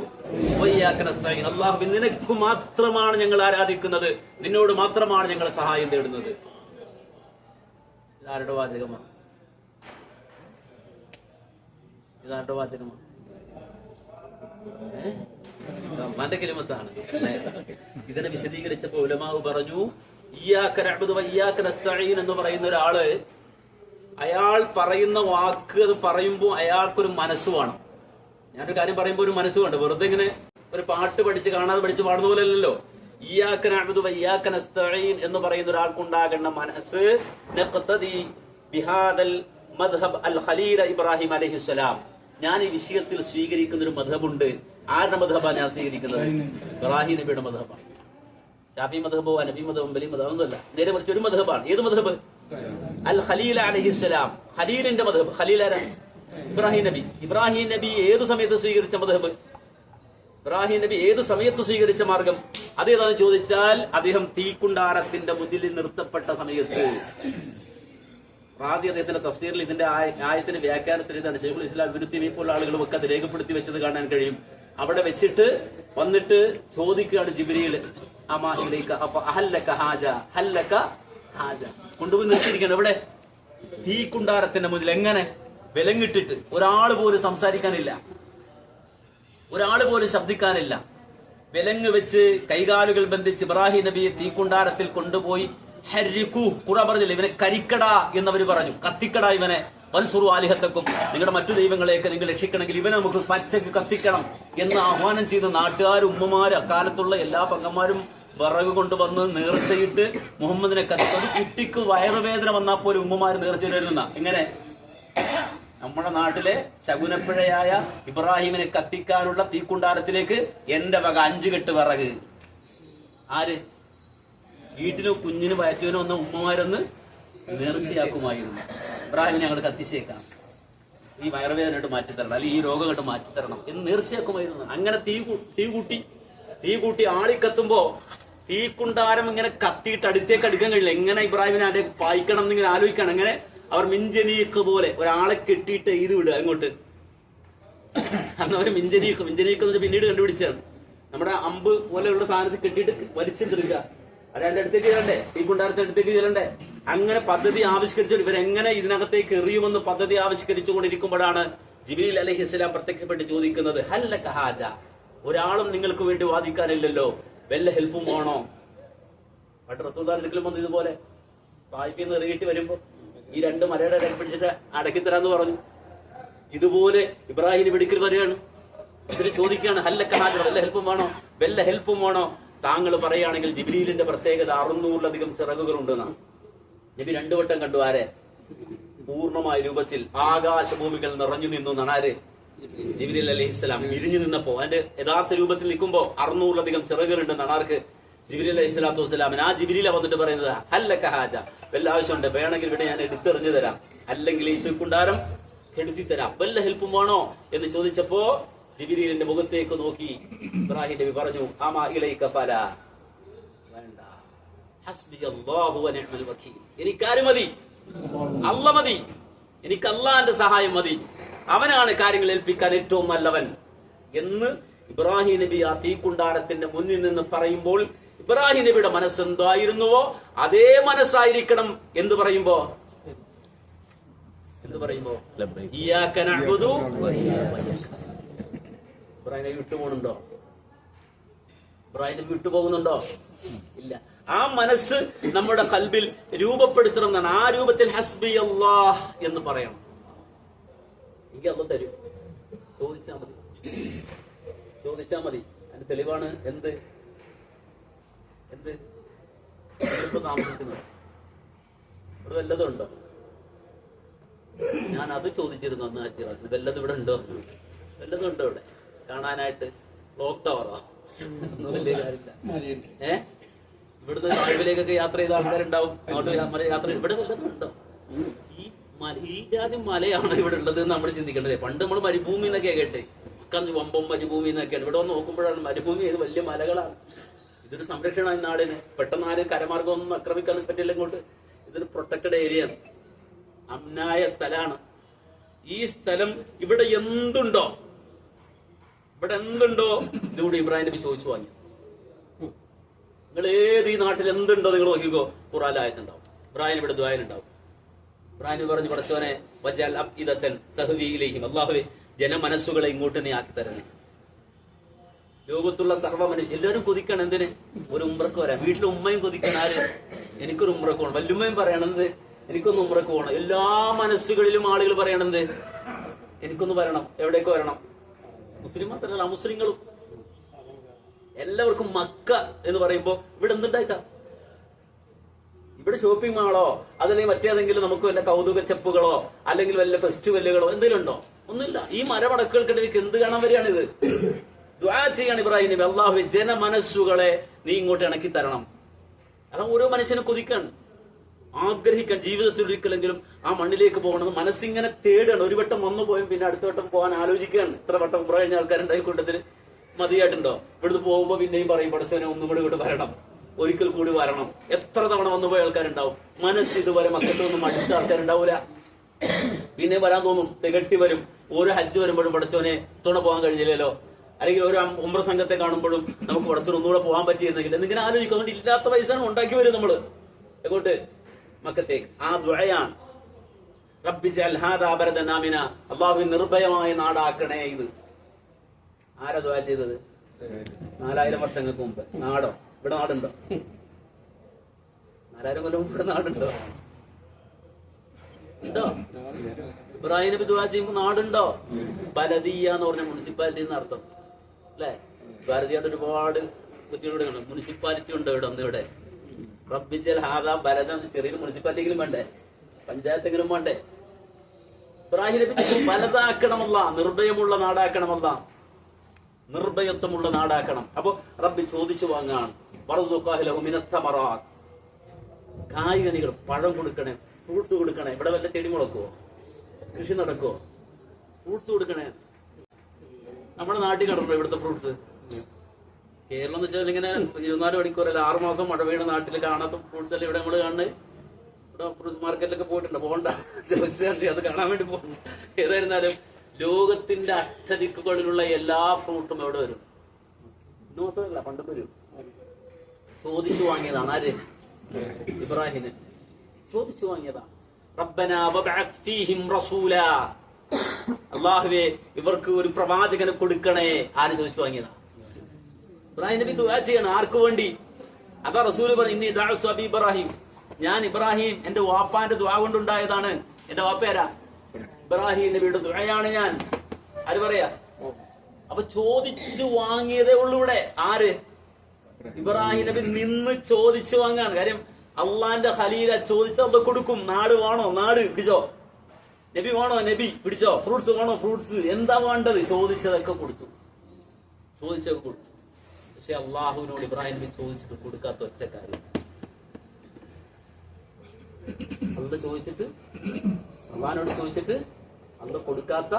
വ ഇയ്യാക നസ്തഈൻ. അല്ലാഹു, നിനക്ക് മാത്രമാണ് ഞങ്ങൾ ആരാധിക്കുന്നത്, നിന്നോട് മാത്രമാണ് ഞങ്ങൾ സഹായം തേടുന്നത്. ഇതാരുടെ വാചകമാണ്? ഇതാരുടെ വാചകമാണ്? റഹ്മാന്റെ കലിമത്താണ്. ഇതിനെ വിശദീകരിച്ചപ്പോ ഉലമാവ് പറഞ്ഞു, ഇയ്യാക നഅ്ബുദു വ ഇയ്യാക നസ്തഈൻ എന്ന് പറയുന്ന ഒരാള് അയാൾ പറയുന്ന വാക്ക് അത് പറയുമ്പോൾ അയാൾക്കൊരു മനസ്സ് വേണം. ഞാനൊരു കാര്യം പറയുമ്പോൾ ഒരു മനസ്സ് വേണ്ട. വെറുതെ ഇങ്ങനെ ഒരു പാട്ട് പഠിച്ച് കാണാതെ പഠിച്ച് പാടുന്ന പോലെയല്ലോ. ഇയ്യാക നഅ്ബുദു വ ഇയ്യാക നസ്തഈൻ എന്ന് പറയുന്ന ഒരാൾക്കുണ്ടാകേണ്ട മനസ്സ് നഖ്തദി ബിഹാദൽ മദ്ഹബ് അൽ ഖലീൽ ഇബ്രാഹിം അലൈഹിസ്സലാം. ഞാൻ ഈ വിഷയത്തിൽ സ്വീകരിക്കുന്ന ഒരു മദ്ഹബുണ്ട്. ആരുടെ മദ്ഹബാണ് ഞാൻ സ്വീകരിക്കുന്നത്? ഇബ്രാഹിം നബിയുടെ മദ്ഹബാണ്. ഷാഫി മദ്ഹബോ ഹനഫി മദ്ഹബോ ബലി മദ്ഹബോ ഒന്നുമല്ല, നേരെ മറിച്ച് ഒരു മദ്ഹബാണ്. ഏത് മദ്ഹബ്? അൽ ഖലീൽ അലൈഹിസ്സലാം, ഖലീലിന്റെ മദ്ഹബ്. ഖലീൽ ആരാ? ഇബ്രാഹിം നബി. ഇബ്രാഹിം നബി ഏത് സമയത്ത് സ്വീകരിച്ച മദ്ഹബ്? ഇബ്രാഹിം നബി ഏത് സമയത്ത് സ്വീകരിച്ച മാർഗം അതേതാണെന്ന് ചോദിച്ചാൽ അദ്ദേഹം തീക്കുണ്ടാരത്തിന്റെ മുന്നിൽ നിർത്തപ്പെട്ട സമയത്ത്. റാസി അദ്ദേഹത്തിന്റെ തഫ്സീറിൽ ഇതിന്റെ ആയത്തിന്റെ വ്യാഖ്യാനത്തിൽ ഇതാണ്. ശൈഖുൽ ഇസ്ലാം ഇബ്നു തൈമിയ്യ പോലുള്ള ആളുകളും ഒക്കെ അത് രേഖപ്പെടുത്തി വെച്ചത് കാണാൻ കഴിയും. അവിടെ വെച്ചിട്ട് വന്നിട്ട് ചോദിക്കുകയാണ് ജിബ്രീൽ, അമാ ഇലൈക അഹല്ലക ഹാജ, ഹല്ലക ഹാജ. കൊണ്ടുപോയി നിർത്തിയിരിക്കണം എവിടെ? തീക്കുണ്ടാരത്തിന്റെ മുന്നിൽ. എങ്ങനെ? വിലങ്ങിട്ടിട്ട്. ഒരാൾ പോലും സംസാരിക്കാനില്ല, ഒരാൾ പോലും ശബ്ദിക്കാനില്ല. വിലങ്ങ് വെച്ച് കൈകാലുകൾ ബന്ധിച്ച് ഇബ്രാഹിം നബിയെ തീക്കുണ്ടാരത്തിൽ കൊണ്ടുപോയി ഹരിക്കൂ. ഖുർആൻ പറഞ്ഞില്ല, ഇവനെ കരിക്കടാ എന്നവർ പറഞ്ഞു, കത്തിക്കടാ ഇവനെ. വൻസുറു ആലിഹത്തക്കും, നിങ്ങളുടെ മറ്റു ദൈവങ്ങളെയൊക്കെ നിങ്ങൾ രക്ഷിക്കണമെങ്കിൽ ഇവനെ നമുക്ക് പച്ചക്ക് കത്തിക്കണം എന്ന് ആഹ്വാനം ചെയ്ത നാട്ടുകാർ, ഉമ്മമാര്, അക്കാലത്തുള്ള എല്ലാ പങ്കന്മാരും വിറക് കൊണ്ടുവന്ന് നേർച്ചയിട്ട് മുഹമ്മദിനെ കത്തിക്കും. ഒരു കുട്ടിക്ക് വയറുവേദന വന്നാൽ പോലും ഉമ്മമാര് നേർച്ചയിലിരുന്ന. എങ്ങനെ? നമ്മുടെ നാട്ടിലെ ശകുനപ്പിഴയായ ഇബ്രാഹിമിനെ കത്തിക്കാനുള്ള തീക്കുണ്ടാരത്തിലേക്ക് എന്റെ വക 5 കെട്ട് വിറക്. ആര്? വീട്ടിലോ കുഞ്ഞിന് വയറ്റുവിനോ ഒന്ന ഉമ്മമാരൊന്ന് നേർച്ചയാക്കുമായിരുന്നു. ഇബ്രാഹിമിനെ ഞങ്ങൾ കത്തിച്ചേക്കാം, ഈ വയറുവേദനയോട്ട് മാറ്റിത്തരണം, അല്ലെങ്കിൽ ഈ രോഗം കണ്ട് മാറ്റിത്തരണം എന്ന് നേർച്ചയാക്കുമായിരുന്നു. അങ്ങനെ തീ കൂട്ടി ആളിക്കത്തുമ്പോ തീക്കുണ്ടാരം ഇങ്ങനെ കത്തിയിട്ട് അടുത്തേക്ക് അടുക്കാൻ കഴിയില്ല. എങ്ങനെ ഇബ്രാഹിമിനെ അതിന്റെ പായിക്കണം എന്നിങ്ങനെ ആലോചിക്കണം. അങ്ങനെ അവർ മിഞ്ചനീക്ക് പോലെ ഒരാളെ കെട്ടിയിട്ട് ഇത് വിടുക അങ്ങോട്ട്. അന്ന് അവർ മിഞ്ചനീക്ക് എന്ന് പിന്നീട് കണ്ടുപിടിച്ചാണ്. നമ്മുടെ അമ്പ് പോലെയുള്ള സാധനത്തിൽ കെട്ടിയിട്ട് വലിച്ചെടുക്കുക. അതിന്റെ അടുത്തേക്ക് ചെല്ലണ്ടേ? തീക്കുണ്ടാരത്തിന്റെ അടുത്തേക്ക് ചെല്ലണ്ടേ? അങ്ങനെ പദ്ധതി ആവിഷ്കരിച്ചു. ഇവരെങ്ങനെ ഇതിനകത്തേക്ക് എറിയുമെന്ന് പദ്ധതി ആവിഷ്കരിച്ചുകൊണ്ടിരിക്കുമ്പോഴാണ് ജിബ്രീൽ അലൈഹിസ്സലാം പ്രത്യക്ഷപ്പെട്ട് ചോദിക്കുന്നത്, ഹല്ലക ഹാജ, ഒരാളും നിങ്ങൾക്ക് വേണ്ടി വാദിക്കാനില്ലല്ലോ, വല്ല ഹെൽപ്പും വേണോ? പണ്ട് റസൂലുള്ളാഹിന്റെ അടുക്കലും വന്ന് ഇതുപോലെ തായിഫിൽ നിന്ന് ഇറങ്ങിയിട്ട് വരുമ്പോ ഈ 2 മലയുടെ ഇടയിൽ പിടിച്ചിട്ട് അടക്കി തരാന്ന് പറഞ്ഞു. ഇതുപോലെ ഇബ്രാഹിം വെടിക്കൽ വരികയാണ്. ഇതിന് ചോദിക്കുകയാണ്, ഹല്ലക ഹാജ, വല്ല ഹെൽപ്പും വേണോ? താങ്കൾ പറയുകയാണെങ്കിൽ ജിബ്രീലിന്റെ പ്രത്യേകത 600-ലധികം ചിറകുകളുണ്ടെന്നാണ്. നബി 2 വട്ടം കണ്ടു. ആരെ? പൂർണ്ണമായ രൂപത്തിൽ ആകാശഭൂമികൾ നിറഞ്ഞു നിന്നു എന്നാണ്. ആര്? ജിബ്രീൽ അലൈഹിസ്സലാം. വിരിഞ്ഞു നിന്നപ്പോ അതിന്റെ യഥാർത്ഥ രൂപത്തിൽ നിൽക്കുമ്പോ 600-ലധികം ചിറകുകളുണ്ടെന്നാണ്. ആർക്ക്? ജിബ്രീൽ അലൈഹിസ്സലാത്തു വസ്സലാമിന്. ആ ജിബ്രീല വന്നിട്ട് പറയുന്നത്, ഹല്ലക ഹാജ, വല്ല ആവശ്യമുണ്ട്, വേണമെങ്കിൽ ഇവിടെ ഞാൻ എടുത്തെറിഞ്ഞു തരാം, അല്ലെങ്കിൽ ഈ തീക്കുണ്ടാരം എടുത്തി തരാം, വല്ല ഹെൽപ്പും വേണോ എന്ന് ചോദിച്ചപ്പോ ജിബ്രീലിന്റെ മുഖത്തേക്ക് നോക്കി ഇബ്രാഹിം നബി പറഞ്ഞു, അമാ ഇലൈക ഫലാ, വേണ്ട, ഹസ്ബി അല്ലാഹു വ നിഅ്മൽ വകീൽ, എനിക്കാര് മതി? അല്ല മതി, എനിക്ക് അള്ളാന്റെ സഹായം മതി, അവനാണ് കാര്യങ്ങൾ ഏൽപ്പിക്കാൻ ഏറ്റവും നല്ലവൻ എന്ന് ഇബ്രാഹിം നബി ആ തീക്കുണ്ടാരത്തിന്റെ മുന്നിൽ നിന്ന് പറയുമ്പോൾ ഇബ്രാഹിം നബിയുടെ മനസ്സെന്തായിരുന്നുവോ അതേ മനസ്സായിരിക്കണം. എന്ത് പറയുമ്പോ ഇയ്യാക നഅ്ബുദു വ ഇയ്യാക നസ്തഈൻ. ഇബ്രാഹിം നബി വിട്ടുപോകുന്നുണ്ടോ? ഇബ്രാഹിം നബി വിട്ടുപോകുന്നുണ്ടോ? ഇല്ല. ആ മനസ്സ് നമ്മുടെ ഖൽബിൽ രൂപപ്പെടുത്തണം എന്നാണ്. ആ രൂപത്തിൽ ഹസ്ബി അല്ലാഹ് എന്ന് പറയണം. എനിക്ക് അല്ലാഹ് തരും. ചോദിച്ചാ മതി. അതിന്റെ തെളിവാണ് എന്ത് താമസിക്കുന്നത്. ഇവിടെ വല്ലതും ഉണ്ടോ? ഞാൻ അത് ചോദിച്ചിരുന്നു അന്ന് ഹജ്ജ്. വല്ലതും ഇവിടെ ഉണ്ടോ? വല്ലതും ഉണ്ടോ ഇവിടെ കാണാനായിട്ട്? ക്ലോക്ക് ടവറോ? ഒന്നും വലിയ കാര്യമില്ല. ഇവിടുന്ന് രാവിലേക്കൊക്കെ യാത്ര ചെയ്ത ആൾക്കാരുണ്ടാവും. അങ്ങോട്ട് യാത്ര ഇവിടെ വല്ലതും ഉണ്ടോ? ഈ ജാതി മലയാണ് ഇവിടെ ഉള്ളത് നമ്മൾ ചിന്തിക്കേണ്ടത്. പണ്ട് നമ്മൾ മരുഭൂമി എന്നൊക്കെയാ കേട്ടെ, വമ്പം മരുഭൂമി എന്നൊക്കെയാണ്. ഇവിടെ വന്ന് നോക്കുമ്പോഴാണ് മരുഭൂമി, ഇത് വലിയ മലകളാണ്. ഇതൊരു സംരക്ഷണമാണ് നാടിന്. പെട്ടെന്ന് ആരും കരമാർഗം ഒന്നും ആക്രമിക്കാൻ പറ്റില്ല ഇങ്ങോട്ട്. ഇതൊരു പ്രൊട്ടക്റ്റഡ് ഏരിയയാണ്, അമ്നായ സ്ഥലമാണ്. ഈ സ്ഥലം ഇവിടെ എന്തുണ്ടോ ഇതുകൂടി ഇബ്രാഹിം നബി ചോദിച്ചു വാങ്ങി. നിങ്ങൾ ഏത് ഈ നാട്ടിൽ എന്തുണ്ടോ നിങ്ങൾ നോക്കിക്കോ, ഖുർആനിൽ ആയത്തുണ്ടാവും. ഇബ്രാഹിം ഇവിടെ ദുആയിലുണ്ടാവും. ഇബ്രാഹിം പറഞ്ഞു, പടച്ചോനെ വജഅൽ അഫ്ഇദതൻ തഹ്വി ഇലൈഹിം, അല്ലാഹുവേ ജനമനസ്സുകളെ ഇങ്ങോട്ട് നീ ആക്കി തരണേ. ലോകത്തുള്ള സർവ്വ മനുഷ്യൻ എല്ലാവരും കൊതിക്കണം എന്തിന്? ഒരു ഉംറക്ക് വരാൻ. വീട്ടിലെ ഉമ്മയും കൊതിക്കണം, ആര്? എനിക്കൊരു ഉംറക്ക് പോകണം. വല്ലുമ്മയും പറയണത് എനിക്കൊന്ന് ഉംറക്ക് പോകണം. എല്ലാ മനസ്സുകളിലും ആളുകൾ പറയണത് എനിക്കൊന്ന് വരണം. എവിടേക്ക് വരണം? മുസ്ലിം മാത്രമല്ല, മുസ്ലിങ്ങളും എല്ലാവർക്കും മക്ക എന്ന് പറയുമ്പോ ഇവിടെ എന്തുണ്ടായിട്ടാ? ഇവിടെ ഷോപ്പിംഗ് മാളോ അതല്ലെങ്കിൽ മറ്റേതെങ്കിലും നമുക്ക് വല്ല കൗതുക ചെപ്പുകളോ അല്ലെങ്കിൽ വല്ല ഫെസ്റ്റിവലുകളോ എന്തെങ്കിലും ഉണ്ടോ? ഒന്നുമില്ല. ഈ മരമടക്കുകൾക്കിടയിലേക്ക് എന്ത് കാണാൻ വരികയാണിത്? ദുആ ചെയ്യാണ് ഇബ്രാഹിം നബി, അല്ലാഹുവേ ജനമനസ്സുകളെ നീ ഇങ്ങോട്ട് ഇണക്കി തരണം. അതാ ഓരോ മനുഷ്യനും കൊതിക്കാൻ, ആഗ്രഹിക്കാൻ, ജീവിതത്തിൽ ഒരിക്കലെങ്കിലും ആ മണ്ണിലേക്ക് പോകണമെന്ന് മനസ്സിങ്ങനെ തേടുകയാണ്. ഒരു വട്ടം വന്നു പോയും പിന്നെ അടുത്ത വട്ടം പോകാൻ ആലോചിക്കുകയാണ്. ഇത്ര വട്ടം കുറെ കഴിഞ്ഞ ആൾക്കാരുണ്ടായി കൂട്ടത്തിൽ മതിയായിട്ടുണ്ടോ? ഇവിടുന്ന് പോകുമ്പോ പിന്നെയും പറയും പടച്ചവനെ ഒന്നും കൂടി ഇങ്ങോട്ട് വരണം, ഒരിക്കൽ കൂടി വരണം. എത്ര തവണ വന്നുപോയ ആൾക്കാരുണ്ടാവും. മനസ്സ് ഇതുവരെ മക്കത്തൊന്നും അടുത്ത ആൾക്കാരുണ്ടാവൂല. പിന്നെ വരാൻ തോന്നും, തികട്ടി വരും. ഓരോ ഹജ്ജ് വരുമ്പോഴും പടച്ചവനെ തുണ പോകാൻ കഴിഞ്ഞില്ലല്ലോ, അല്ലെങ്കിൽ ഒരു ഉംറ സംഘത്തെ കാണുമ്പോഴും നമുക്ക് പടച്ചവൻ ഒന്നുകൂടെ പോകാൻ പറ്റിയിരുന്നെങ്കിൽ എന്നിങ്ങനെ ആലോചിക്കും. അതുകൊണ്ട് ഇല്ലാത്ത പൈസ ഉണ്ടാക്കി വരും നമ്മള് എങ്ങോട്ട്? മക്കത്തേക്ക്. ആ ദുആയാണ് റബ്ബി ജഅൽ ഹാദാ ബലദൻ ആമിന, അല്ലാഹു നിർഭയമായ നാടാക്കണേ. ഇത് ആരാ ദുആ ചെയ്തത്? 4000 വർഷങ്ങൾക്ക് മുമ്പ്. നാടോ? ഇവിടെ നാടുണ്ടോ? 4000 കൊല്ലം മുമ്പ് ഇവിടെ നാടുണ്ടോ? ഉണ്ടോ? ഇബ്രാഹിം നബി ദുആ ചെയ്യുമ്പോ നാടുണ്ടോ? ബലദിയ എന്ന് പറഞ്ഞ മുനിസിപ്പാലിറ്റി എന്ന് അർത്ഥം അല്ലെ? ഭാരതീയയുടെ ഒരുപാട് കുട്ടികളുടെ മുനിസിപ്പാലിറ്റി ഉണ്ട് ഇവിടെ. ഒന്ന് ഇവിടെ റബ്ബി ജഅൽ ഹാദാ ബലദൻ, ചെറിയൊരു മുനിസിപ്പാലിറ്റിയെങ്കിലും വേണ്ടേ, പഞ്ചായത്തെങ്കിലും വേണ്ടേ? ഇബ്രാഹിം നബി ബലദാക്കണമല്ല, നിർഭയമുള്ള നാടാക്കണമല്ല, നിർഭയത്വമുള്ള നാടാക്കണം. അപ്പൊ റബ്ബി ചോദിച്ചു വാങ്ങാണ്, കായികനികൾ, പഴം കൊടുക്കണേ, ഫ്രൂട്ട്സ് കൊടുക്കണേ. ഇവിടെ വല്ല ചെടി മുളക്കുവോ? കൃഷി നടക്കുവോ? ഫ്രൂട്ട്സ് കൊടുക്കണേ. നമ്മുടെ നാട്ടിൽ കണ്ടോ ഇവിടുത്തെ ഫ്രൂട്ട്സ്? കേരളം എന്ന് വെച്ചാൽ ഇങ്ങനെ 24 മണിക്കൂറല്ല, 6 മാസം മഴ വീണ നാട്ടിൽ കാണാത്ത ഫ്രൂട്ട്സ് അല്ലേ ഇവിടെ നമ്മൾ കാണുന്നത്. ഇവിടെ ഫ്രൂട്ട്സ് മാർക്കറ്റിലൊക്കെ പോയിട്ടുണ്ട്, പോകണ്ട ചോദിച്ചാൽ അത് കാണാൻ വേണ്ടി പോകുന്നു. ഏതായിരുന്നാലും ലോകത്തിന്റെ അറ്റദിക്കുകളിലുള്ള എല്ലാ ഫ്രൂട്ടും എവിടെ വരും? ഇന്ന് മാത്രമല്ല, പണ്ടും വരും. ചോദിച്ചു വാങ്ങിയതാണ്. ആര്? ഇബ്രാഹിം ചോദിച്ചു വാങ്ങിയതാണ്. റബ്ബനാ വബഅത് ഫീഹിം റസൂലാ, അല്ലാഹുവേ ഇവർക്ക് ഒരു പ്രവാചകനെ കൊടുക്കണേ. ആര് ചോദിച്ചു വാങ്ങിയതാണ്? ഇബ്രാഹിം നബി ദുആ ചെയ്യണം. ആർക്ക് വേണ്ടി? അതാ റസൂൽ പറഞ്ഞു, ഇന്നി ദഅഉതു അബി ഇബ്രാഹിം, ഞാൻ ഇബ്രാഹിം എന്റെ വാപ്പാന്റെ ദുആ കൊണ്ടുണ്ടായതാണ്. എന്റെ വാപ്പയാരാ? ഇബ്രാഹിം നബിയുടെ ദുആയാണ് ഞാൻ. ആര് പറയാ? അപ്പൊ ചോദിച്ചു വാങ്ങിയതേ ഉള്ളൂ ഇവിടെ. ആര്? ഇബ്രാഹിം നബി നിന്ന് ചോദിച്ചു വാങ്ങാണ്. കാര്യം അള്ളാന്റെ ഖലീല ചോദിച്ചത് കൊടുക്കും. നാട് വേണോ? നാട് പിടിച്ചോ. നബി വേണോ? നബി പിടിച്ചോ. ഫ്രൂട്ട്സ് വേണോ? ഫ്രൂട്ട്സ്. എന്താ വേണ്ടത്? ചോദിച്ചതൊക്കെ കൊടുത്തു. ചോദിച്ചതൊക്കെ കൊടുത്തു. പക്ഷെ അള്ളാഹുവിനോട് ഇബ്രാഹിം നബി ചോദിച്ചിട്ട് കൊടുക്കാത്ത ഒറ്റ കാര്യം, അള്ളാഹിനോട് ചോദിച്ചിട്ട് അള്ള കൊടുക്കാത്ത,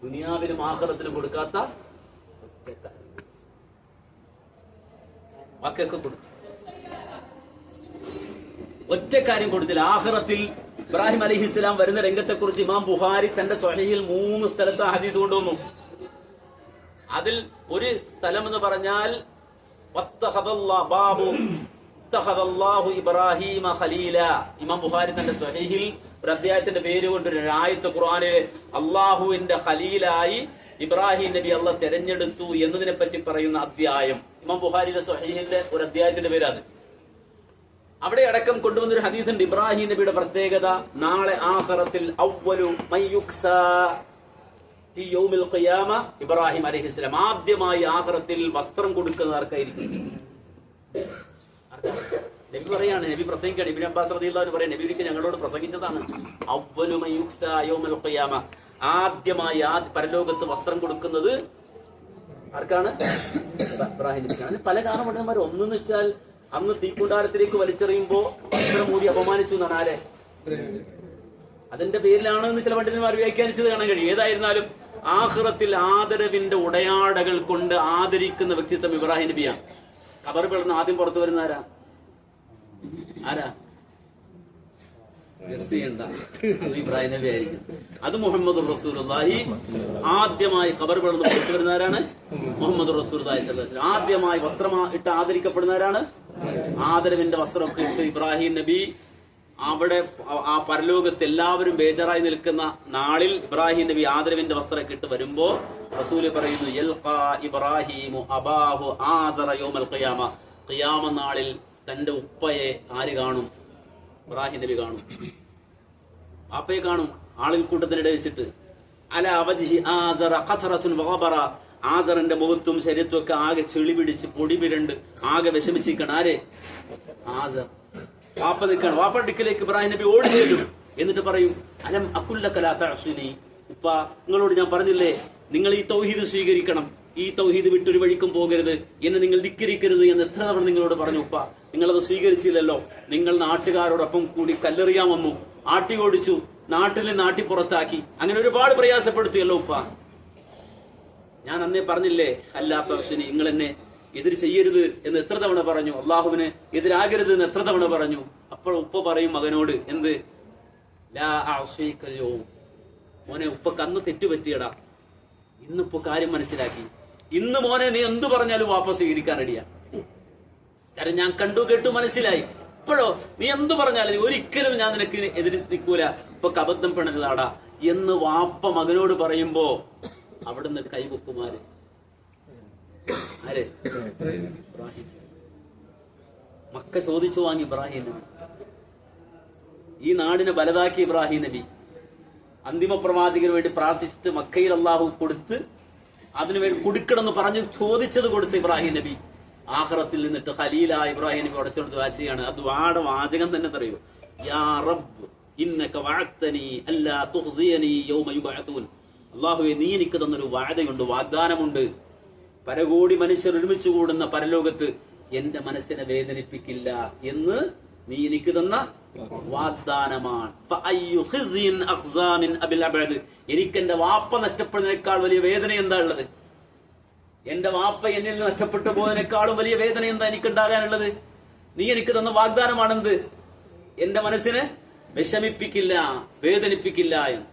ദുനിയാവിലും ആഖിറത്തിലും കൊടുക്കാത്ത വാക്കൊക്കെ കൊടുത്തു. ഒറ്റ കാര്യം കൊടുത്തില്ല. ആഖിറത്തിൽ ഇബ്രാഹിം അലൈഹിസ്സലാം വരുന്ന രംഗത്തെക്കുറിച്ച് ഇമാം ബുഖാരി തന്റെ സ്വഹീഹിൽ 3 സ്ഥലത്ത് ഹദീസ് കൊണ്ടുവന്നു. അതിൽ ഒരു സ്ഥലം എന്ന് പറഞ്ഞാൽ ഇബ്രാഹിമ ഖലീല. ഇമാം ബുഖാരി തന്റെ സ്വഹീഹിൽ ഒരു അധ്യായത്തിന്റെ പേര് കൊണ്ടൊരു ആയത്ത് ഖുർആനിലെ അള്ളാഹുവിന്റെ ഖലീലായി ഇബ്രാഹിം നബി അള്ളാഹ് തെരഞ്ഞെടുത്തു എന്നതിനെ പറ്റി പറയുന്ന അധ്യായം. ഇമാം ബുഖാരിയുടെ സ്വഹീഹിന്റെ ഒരു അധ്യായത്തിന്റെ പേര് അത്. അവിടെ അടക്കം കൊണ്ടുവന്നൊരു ഹദീസുണ്ട്. ഇബ്രാഹിം നബിയുടെ പ്രത്യേകത, നാളെ ആഖിറത്തിൽ അവ്വലു മൻ യുക്സാ ഫീ യൗമിൽ ഖിയാമ ഇബ്രാഹിം അലൈഹിസ്സലാം. ആദ്യമായി ആഖിറത്തിൽ വസ്ത്രം കൊടുക്കുന്ന ആർക്കായിരിക്കും? നബി പറയാണ്, നബി പ്രസംഗിക്കുകയാണ്. ഇബ്നു അബ്ബാസ് റളിയല്ലാഹു അൻഹു പറയാണ്, നബിക്ക് ഞങ്ങളോട് പ്രസംഗിച്ചതാണ്. അവ്വലു മൻ യുക്സാ യൗമിൽ ഖിയാമ, ആദ്യമായി പരലോകത്ത് വസ്ത്രം കൊടുക്കുന്നത് ആർക്കാണ്? ഇബ്രാഹിം നബിക്കാണ്. പല കാരണവന്മാർ. ഒന്നെന്ന് വെച്ചാൽ അന്ന് തീക്കുണ്ടാരത്തിലേക്ക് വലിച്ചെറിയുമ്പോ വസ്ത്രം മൂടി അപമാനിച്ചു എന്നാണ്. ആരെ? അതിന്റെ പേരിലാണ് എന്ന് ചില പണ്ഡിതന്മാർ വ്യാഖ്യാനിച്ചത് കാണാൻ കഴിയും. ഏതായിരുന്നാലും ആഖിറത്തിൽ ആദരവിന്റെ ഉടയാടകൾ കൊണ്ട് ആദരിക്കുന്ന വ്യക്തിത്വം ഇബ്രാഹിം നബിയാണ്. ഖബർ പിളർന്ന് ആദ്യം പുറത്തു വരുന്ന ആരാ? ഗസ് ചെയ്യണ്ട, അത് ഇബ്രാഹിം നബി ആയിരിക്കും. അത് മുഹമ്മദ് റസൂലുള്ളാഹി. ആദ്യമായി ഖബർ പിളർന്ന് പുറത്തു വരുന്നവരാണ് മുഹമ്മദ് റസൂലുള്ളാഹി സ്വല്ലല്ലാഹു അലൈഹി വസല്ലം. ആദ്യമായി വസ്ത്രം ഇട്ട് ആദരിക്കപ്പെടുന്നവരാണ്, ആദരവിന്റെ വസ്ത്രമൊക്കെ ഇട്ട് ഇബ്രാഹിം നബി. അവിടെ ആ പരലോകത്ത് എല്ലാവരും ബേജാറായി നിൽക്കുന്ന നാളിൽ ഇബ്രാഹിം നബി ആദരവിന്റെ വസ്ത്രമൊക്കെ ഇട്ട് വരുമ്പോ റസൂല് പറയുന്നു, യൽഖാ ഇബ്രാഹിമു അബാഹു ആസറ യൗമൽ ഖിയാമ. ഖിയാമ നാളിൽ തന്റെ ഉപ്പയെ ആര് കാണും? ഇബ്രാഹിം നബി കാണും, വാപ്പയെ കാണും. ആളിൽ കൂട്ടത്തിനിടെ വെച്ചിട്ട് അല വജ്ഹി ആസറ ഖതറത്തുൻ വഗബറ. ആസറിന്റെ മുഖത്തും ശരീരത്തും ഒക്കെ ആകെ ചെളി പിടിച്ച് പൊടി പിരണ്ട് ആകെ വിഷമിച്ചിരിക്കണം. ആര്? ആസർ. വാപ്പ നിൽക്കണം. വാപ്പ അടുക്കിലേക്ക് ഇബ്രാഹിം നബി ഓടി ചെല്ലും. എന്നിട്ട് പറയും, അലം അകുല്ലക ലാ തഅസുനി. ഉപ്പ, നിങ്ങളോട് ഞാൻ പറഞ്ഞില്ലേ നിങ്ങൾ ഈ തൗഹീദ് സ്വീകരിക്കണം, ഈ തൗഹീദ് വിട്ടൊരു വഴിക്കും പോകരുത്, എന്നെ നിങ്ങൾ ധിക്കരിക്കരുത് എന്ന് എത്ര തവണ നിങ്ങളോട് പറഞ്ഞു ഉപ്പ? നിങ്ങളത് സ്വീകരിച്ചില്ലല്ലോ. നിങ്ങൾ നാട്ടുകാരോടൊപ്പം കൂടി കല്ലെറിയാൻ വന്നു, ആട്ടി ഓടിച്ചു, നാട്ടി പുറത്താക്കി, അങ്ങനെ ഒരുപാട് പ്രയാസപ്പെടുത്തിയല്ലോ ഉപ്പ. ഞാൻ അന്നേ പറഞ്ഞില്ലേ അല്ലാത്ത തഅസുനി, നിങ്ങൾ എന്നെ എതിര് ചെയ്യരുത് എന്ന് എത്ര തവണ പറഞ്ഞു, അള്ളാഹുവിന് എതിരാകരുത് എന്ന് എത്ര തവണ പറഞ്ഞു. അപ്പോൾ ഉപ്പ പറയും മകനോട്, എന്ത്? ലാ അഅ്സീക യൗം. മോനെ, ഉപ്പക്ക് അന്ന് തെറ്റുപറ്റിയടാ, ഇന്നിപ്പോ കാര്യം മനസ്സിലാക്കി. ഇന്ന് മോനെ നീ എന്തു പറഞ്ഞാലും വാപ്പ സ്വീകരിക്കാൻ റെഡിയാ. കാരണം ഞാൻ കണ്ടു കേട്ടു മനസ്സിലായി. ഇപ്പോഴോ നീ എന്തു പറഞ്ഞാലും ഒരിക്കലും ഞാൻ നിനക്ക് എതിര് നിൽക്കൂല, ഇപ്പൊ അബദ്ധം പണിതാടാ എന്ന് വാപ്പ മകനോട് പറയുമ്പോ അവിടുന്ന് കൈവക്കുമാര് ആര്? ഇബ്രാഹിം. മക്ക ചോദിച്ചു വാങ്ങി ഇബ്രാഹിം നബി. ഈ നാടിനെ വലുതാക്കി ഇബ്രാഹിം നബി. അന്തിമ പ്രവാചകന് വേണ്ടി പ്രാർത്ഥിച്ചിട്ട് മക്കയിൽ അള്ളാഹു കൊടുത്ത് അതിനുവേണ്ടി കൊടുക്കണമെന്ന് പറഞ്ഞ് ചോദിച്ചത് കൊടുത്ത് ഇബ്രാഹിം നബി ആഖിറത്തിൽ നിന്നിട്ട് ഖലീല ഇബ്രാഹിം നബി ഉടച്ചോണ്ട് ദുആ ചെയ്യാണ്. ആ ദുആയുടെ വാചകം തന്നെ അറിയോ? യാ റബ്ബ് ഇന്നക വഅദ്തനി അല്ലാ തുഖ്സിയനി യൗമ യുബഅതൂൻ. അല്ലാഹുവേ, നീ എനിക്ക് തന്നൊരു വാദയുണ്ട്, വാഗ്ദാനമുണ്ട്. പരകോടി മനുഷ്യർ ഒരുമിച്ച് കൂടുന്ന പരലോകത്ത് എന്റെ മനസ്സിനെ വേദനിപ്പിക്കില്ല എന്ന് നീ എനിക്ക് തന്ന വാഗ്ദാനമാണ്. എനിക്കെന്റെ വാപ്പ നഷ്ടപ്പെടുന്നതിനേക്കാൾ വലിയ വേദന എന്താ ഉള്ളത്? എന്റെ വാപ്പ എന്നിൽ നിന്ന് നഷ്ടപ്പെട്ടു പോയതിനേക്കാളും വലിയ വേദന എന്താ എനിക്കുണ്ടാകാനുള്ളത്? നീ എനിക്ക് തന്ന വാഗ്ദാനമാണെന്ത്? എന്റെ മനസ്സിനെ വിഷമിപ്പിക്കില്ല, വേദനിപ്പിക്കില്ല എന്ന്.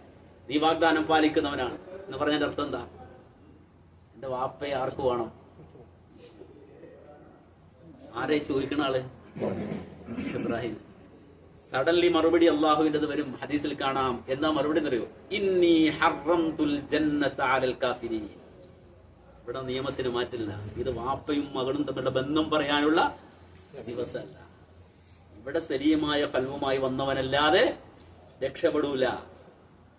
നീ വാഗ്ദാനം പാലിക്കുന്നവനാണ് എന്ന് പറഞ്ഞതിന്റെ അർത്ഥം എന്താ? എന്റെ വാപ്പയെ ആർക്ക് വേണം? ആരെ ചോദിക്കണ ആള്? ഇബ്രാഹിം. സഡൻലി മറുപടി അള്ളാഹുവിന്റെ വരും. ഹദീസിൽ കാണാം. എന്നാ മറുപടി എന്നറിയോ? ഇന്നി ഹറംതുൽ ജന്നത അലൽ കാഫിരീൻ. ഇവിടെ നിയമത്തിന് മാറ്റില്ല. ഇത് വാപ്പയും മകളും തമ്മിലുള്ള ബന്ധം പറയാനുള്ള ദിവസമല്ല. ഇവിടെ സലീമായ കൽവുമായി വന്നവനല്ലാതെ രക്ഷപ്പെടൂല.